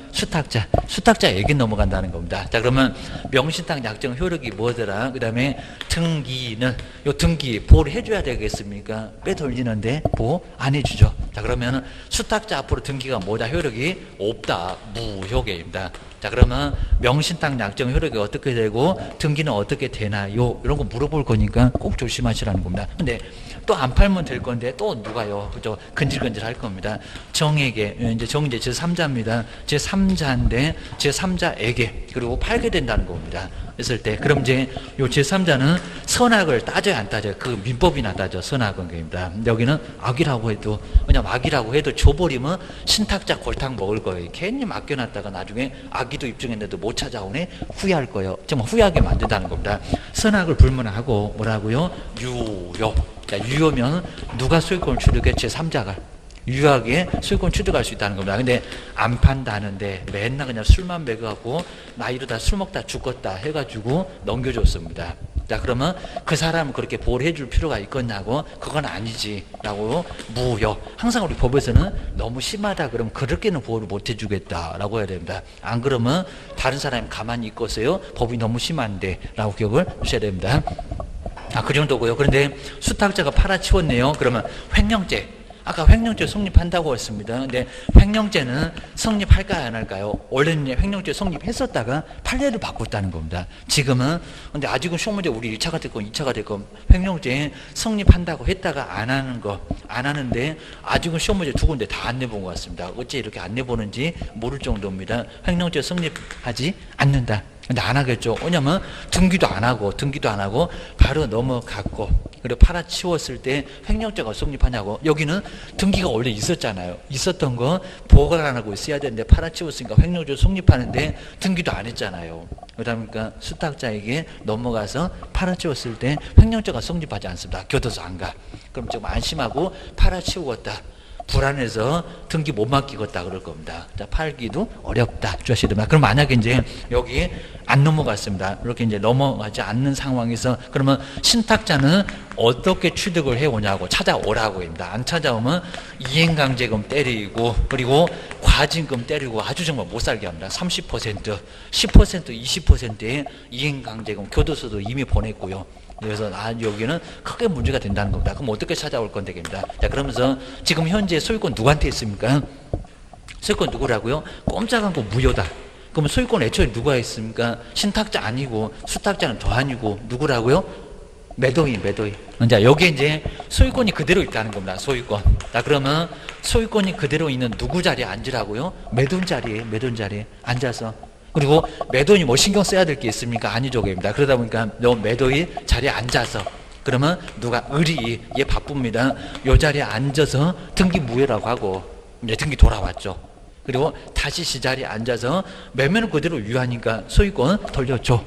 수탁자에게 넘어간다는 겁니다. 자, 그러면 명신탁 약정 효력이 뭐더라? 그 다음에 등기는 요 등기 보호를 해줘야 되겠습니까? 빼돌리는데 보호 안 해주죠. 자, 그러면 수탁자 앞으로 등기가 뭐다? 효력이 없다. 무효계입니다. 자, 그러면 명신탁 약정 효력이 어떻게 되고 등기는 어떻게 되나요? 이런 거 물어볼 거니까 꼭 조심하시라는 겁니다. 근데 또 안 팔면 될 건데 또 누가요? 그죠? 근질근질 할 겁니다. 정에게, 이제 정이 이제 제3자입니다. 제3자인데 제3자에게 그리고 팔게 된다는 겁니다. 했을 때 그럼 이제 요 제3자는 선악을 따져야 안 따져요. 그 민법이나 따져 선악은 겁니다. 여기는 악이라고 해도 왜냐면 악이라고 해도 줘버리면 신탁자 골탕 먹을 거예요. 괜히 맡겨놨다가 나중에 악의도 입증했는데도 못 찾아오네 후회할 거예요. 정말 후회하게 만든다는 겁니다. 선악을 불문하고 뭐라고요? 유효. 자, 유효면 누가 소유권을 취득해? 제3자가 유효하게 소유권 취득할 수 있다는 겁니다. 근데 안 판다는데 맨날 그냥 술만 먹여갖고 나 이러다 술 먹다 죽겠다 해가지고 넘겨줬습니다. 자, 그러면 그 사람은 그렇게 보호를 해줄 필요가 있겠냐고? 그건 아니지 라고 무효. 항상 우리 법에서는 너무 심하다 그러면 그렇게는 보호를 못 해주겠다라고 해야 됩니다. 안 그러면 다른 사람이 가만히 있겠어요? 법이 너무 심한데 라고 기억을 하셔야 됩니다. 그 정도고요. 그런데 수탁자가 팔아치웠네요. 그러면 횡령죄. 아까 횡령죄 성립한다고 했습니다. 근데 횡령죄는 성립할까요? 안 할까요? 원래는 횡령죄 성립했었다가 판례를 바꿨다는 겁니다. 지금은 근데 아직은 시험 문제 우리 1차가 됐건 2차가 됐건 횡령죄 성립한다고 했다가 안 하는데 아직은 시험 문제 두 군데 다 안 내본 것 같습니다. 어째 이렇게 안 내보는지 모를 정도입니다. 횡령죄 성립하지 않는다. 근데 안 하겠죠. 왜냐면 등기도 안 하고 바로 넘어갔고 그리고 팔아치웠을 때 횡령죄가 성립하냐고. 여기는 등기가 원래 있었잖아요. 있었던 거 보고를 안 하고 있어야 되는데 팔아치웠으니까 횡령죄 성립하는데 등기도 안 했잖아요. 그러니까 수탁자에게 넘어가서 팔아치웠을 때 횡령죄가 성립하지 않습니다. 교도소 안 가. 그럼 좀 안심하고 팔아치웠다. 불안해서 등기 못 맡기겠다 그럴 겁니다. 자, 팔기도 어렵다. 주시면 그럼 만약에 이제 여기 안 넘어갔습니다. 이렇게 이제 넘어가지 않는 상황에서 그러면 신탁자는 어떻게 취득을 해오냐고 찾아오라고 합니다. 안 찾아오면 이행강제금 때리고 그리고 과징금 때리고 아주 정말 못 살게 합니다. 30%, 10%, 20%의 이행강제금 교도소도 이미 보냈고요. 그래서 여기는 크게 문제가 된다는 겁니다. 그럼 어떻게 찾아올 건데 됩니다. 자, 그러면서 지금 현재 소유권 누구한테 있습니까? 소유권 누구라고요? 꼼짝한 거 무효다. 그러면 소유권 애초에 누가 있습니까? 신탁자 아니고 수탁자는 더 아니고 누구라고요? 매도인. 자, 여기에 이제 소유권이 그대로 있다는 겁니다. 소유권. 자, 그러면 소유권이 그대로 있는 누구 자리에 앉으라고요? 매도인 자리에 앉아서. 그리고 매도인이 뭐 신경 써야 될 게 있습니까? 아니죠, 입니다. 그러다 보니까 너 매도인 자리에 앉아서 그러면 누가 을이 얘 바쁩니다. 요 자리에 앉아서 등기 무효라고 하고 이제 등기 돌아왔죠. 그리고 다시 시 자리에 앉아서 매매는 그대로 유효하니까 소유권 돌려줘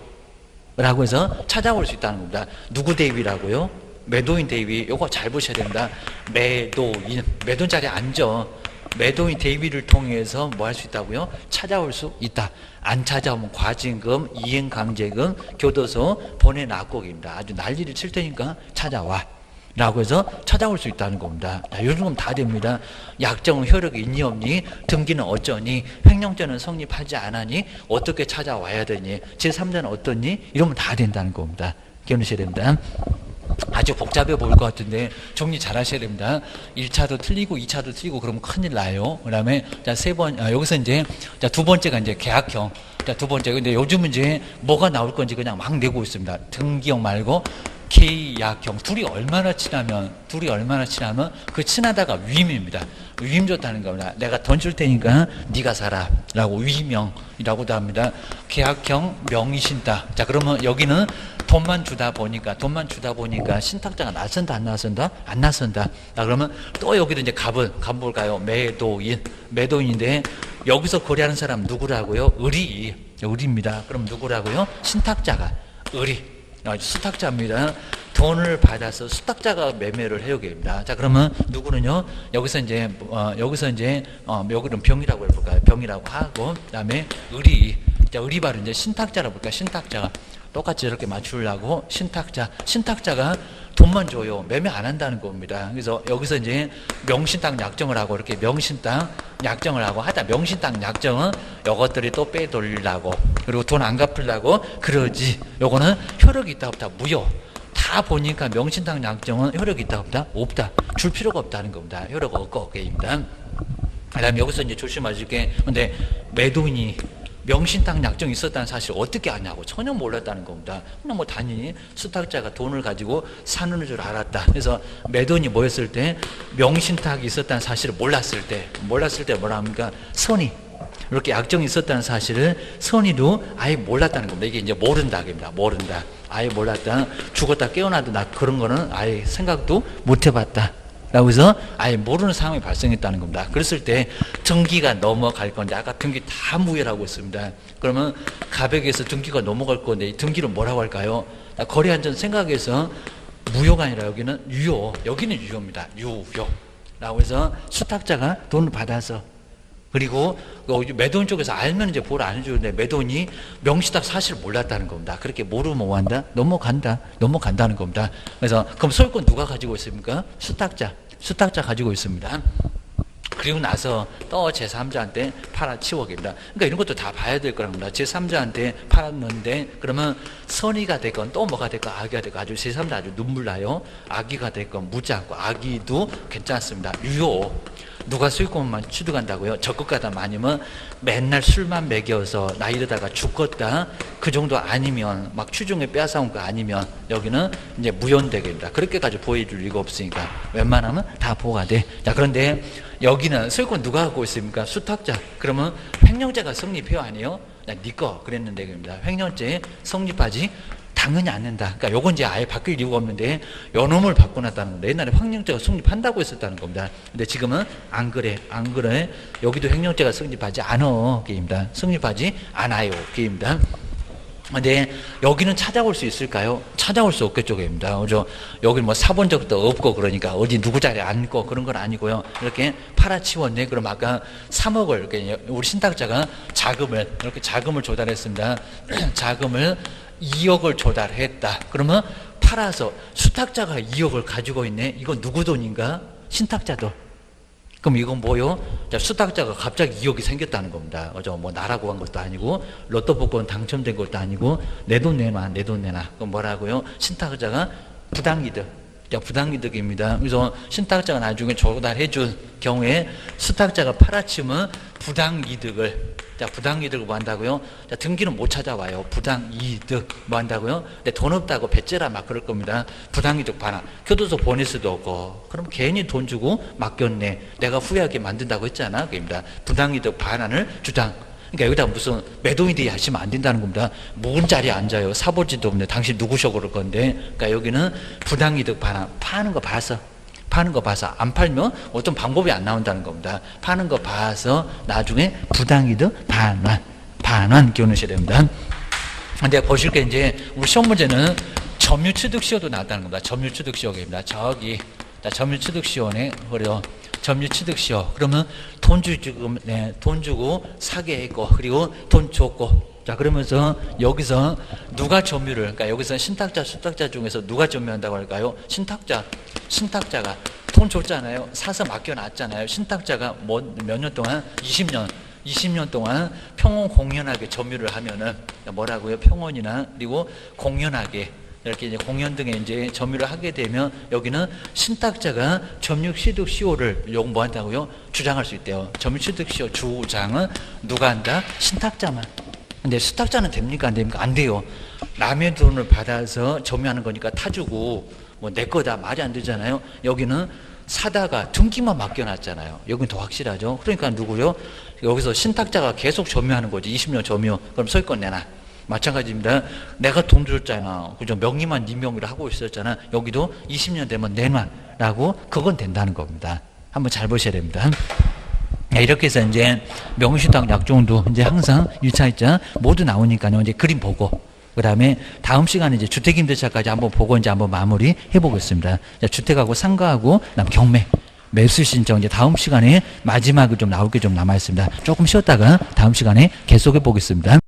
라고 해서 찾아올 수 있다는 겁니다. 누구 대위라고요? 매도인 대위. 요거 잘 보셔야 됩니다. 매도인 자리에 앉아. 매도인 대위를 통해서 뭐 할 수 있다고요? 찾아올 수 있다. 안 찾아오면 과징금, 이행강제금, 교도소 보내놨고입니다. 아주 난리를 칠 테니까 찾아와 라고 해서 찾아올 수 있다는 겁니다. 자, 요즘 건 다 됩니다. 약정은 효력이 있니 없니? 등기는 어쩌니? 횡령죄는 성립하지 않았니? 어떻게 찾아와야 되니? 제3자는 어떻니? 이러면 다 된다는 겁니다. 기억하셔야 됩니다. 아주 복잡해 보일 것 같은데 정리 잘 하셔야 됩니다. 1차도 틀리고 2차도 틀리고 그러면 큰일 나요. 그 다음에 자, 여기서 이제 자, 두 번째가 이제 계약형. 자, 두 번째. 근데 요즘은 이제 뭐가 나올 건지 그냥 막 내고 있습니다. 등기형 말고 계약형. 둘이 얼마나 친하면 그 친하다가 위임입니다. 위임 좋다는 겁니다. 내가 돈 줄 테니까 네가 살아라고 위임형이라고도 합니다. 계약형 명의신탁. 자, 그러면 여기는 돈만 주다 보니까 신탁자가 나선다 안 나선다? 안 나선다. 자, 그러면 또 여기도 이제 갑은 뭘까요? 매도인인데 여기서 거래하는 사람 누구라고요? 의리입니다. 그럼 누구라고요? 신탁자가 의리. 수탁자입니다. 돈을 받아서 수탁자가 매매를 해오게 됩니다. 자, 그러면 누구는요? 여기서 이제 여기는 병이라고 해볼까요? 병이라고 하고, 그다음에 의리. 자, 의리 바로 이제 신탁자라고 볼까요? 신탁자가 똑같이 이렇게 맞추려고 신탁자가 돈만 줘요. 매매 안 한다는 겁니다. 그래서 여기서 이제 명신탁 약정을 하고 이렇게 명신탁 약정을 하고 하다 명신탁 약정은 요것들이 또 빼돌리려고 그리고 돈 안 갚으려고 그러지. 요거는 효력이 있다 없다 무효. 다 보니까 명신탁 약정은 효력이 있다 없다 없다. 줄 필요가 없다는 겁니다. 효력 없게입니다. 그다음에 여기서 이제 조심하실 게 근데 매도인이 명신탁 약정이 있었다는 사실을 어떻게 아냐고 전혀 몰랐다는 겁니다. 그냥 뭐 단순히 수탁자가 돈을 가지고 사는 줄 알았다. 그래서 매도인이 뭐였을 때 명신탁이 있었다는 사실을 몰랐을 때 뭐라 합니까? 선의 이렇게 약정이 있었다는 사실을 선의도 아예 몰랐다는 겁니다. 이게 이제 모른다입니다. 모른다. 아예 몰랐다. 죽었다 깨어나도 나 그런 거는 아예 생각도 못 해봤다. 라고 해서 아예 모르는 상황이 발생했다는 겁니다. 그랬을 때 등기가 넘어갈 건데 아까 등기 다 무효라고 했습니다. 그러면 가백에서 등기가 넘어갈 건데 이 등기를 뭐라고 할까요? 거래안전 생각해서 무효가 아니라 여기는 유효. 여기는 유효입니다. 유효라고 해서 수탁자가 돈을 받아서 그리고 매도인 쪽에서 알면 이제 보호를 안 해주는데 매도인이 명시탁 사실을 몰랐다는 겁니다. 그렇게 모르면 뭐 한다? 넘어간다는 겁니다. 그래서 그럼 소유권 누가 가지고 있습니까? 수탁자 가지고 있습니다. 그리고 나서 또 제3자한테 팔아치워입니다. 그러니까 이런 것도 다 봐야 될 거랍니다. 제3자한테 팔았는데 그러면 선의가 됐건 또 뭐가 됐건 악의가 됐건 아주 제3자 아주 눈물 나요. 악의가 됐건 무지하고 악의도 괜찮습니다. 유효. 누가 수익금만 취득한다고요? 적극가다 아니면 맨날 술만 먹여서 나이 들다가 죽겠다 그 정도 아니면 막 추중에 빼앗아온 거 아니면 여기는 이제 무효되겠다. 그렇게까지 보호해줄 리가 없으니까 웬만하면 다 보호가 돼. 자, 그런데 여기는 소유권 누가 갖고 있습니까? 수탁자. 그러면 횡령죄가 성립해요 아니에요? 네 거 그랬는데 그럽니다. 횡령죄 성립하지 당연히 않는다. 그러니까 요건 이제 아예 바뀔 이유가 없는데 요놈을 바꿔놨다는 겁니다. 옛날에 횡령죄가 성립한다고 했었다는 겁니다. 근데 지금은 안 그래. 여기도 횡령죄가 성립하지 않아. 게임입니다. 성립하지 않아요. 게임입니다. 근데 여기는 찾아올 수 있을까요? 찾아올 수 없겠죠, 게임입니다. 그죠? 여기 뭐 사본 적도 없고 그러니까 어디 누구 자리에 앉고 그런 건 아니고요. 이렇게 팔아치웠네. 그럼 아까 3억을 이렇게 우리 신탁자가 자금을 조달했습니다. 자금을 2억을 조달했다. 그러면 팔아서 수탁자가 2억을 가지고 있네. 이건 누구 돈인가? 신탁자 돈. 그럼 이건 뭐요? 자, 수탁자가 갑자기 2억이 생겼다는 겁니다. 그죠? 뭐 나라고 한 것도 아니고 로또 복권 당첨된 것도 아니고 내 돈 내놔. 그럼 뭐라고요? 신탁자가 부당이득. 자, 부당이득입니다. 그래서 신탁자가 나중에 조달해 준 경우에 수탁자가 팔아치면 부당이득을 뭐 한다고요? 자, 등기는 못 찾아와요. 부당이득 뭐 한다고요? 근데 돈 없다고 배째라 막 그럴 겁니다. 부당이득 반환. 교도소 보낼 수도 없고. 그럼 괜히 돈 주고 맡겼네. 내가 후회하게 만든다고 했잖아. 그입니다. 부당이득 반환을 주장. 그러니까 여기다 무슨 매도인들이 하시면 안 된다는 겁니다. 묵은 자리에 앉아요. 사보지도 없네. 당신 누구셔 그럴 건데. 그러니까 여기는 부당이득 반환. 파는 거 봐서 안 팔면 어떤 방법이 안 나온다는 겁니다. 파는 거 봐서 나중에 부당이득 반환 기억하셔야 됩니다. 근데 보실 게 이제 우리 시험 문제는 점유취득시효도 나왔다는 겁니다. 점유취득시효입니다. 저기 점유취득시효네. 그래요. 점유취득시효. 그러면 돈 주고 사게 했고 그리고 돈 줬고. 자, 그러면서 여기서 누가 점유를, 그러니까 여기서 신탁자, 수탁자 중에서 누가 점유한다고 할까요? 신탁자가 돈 줬잖아요. 사서 맡겨놨잖아요. 신탁자가 몇 년 동안? 20년 동안 평온공연하게 점유를 하면은 뭐라고요? 평온이나 그리고 공연하게 이렇게 이제 공연 등에 이제 점유를 하게 되면 여기는 신탁자가 점유취득시효를 뭐 한다고요? 주장할 수 있대요. 점유취득시효 주장은 누가 한다? 신탁자만. 근데 수탁자는 됩니까? 안 됩니까? 안 돼요. 남의 돈을 받아서 점유하는 거니까 타주고 뭐 내 거다 말이 안 되잖아요. 여기는 사다가 등기만 맡겨놨잖아요. 여기는 더 확실하죠. 그러니까 누구요? 여기서 신탁자가 계속 점유하는 거지. 20년 점유. 그럼 소유권 내놔. 마찬가지입니다. 내가 돈 줬잖아. 그죠? 명의만 네 명의로 하고 있었잖아. 여기도 20년 되면 내놔라고 그건 된다는 겁니다. 한번 잘 보셔야 됩니다. 네, 이렇게 해서 이제 명의신탁 약정도 이제 항상 1차, 2차 모두 나오니까요. 이제 그림 보고 그 다음에 다음 시간에 이제 주택임대차까지 한번 보고 이제 한번 마무리 해보겠습니다. 주택하고 상가하고 그다음 경매 매수 신청 이제 다음 시간에 마지막으로 좀 나올 게 좀 남아 있습니다. 조금 쉬었다가 다음 시간에 계속해 보겠습니다.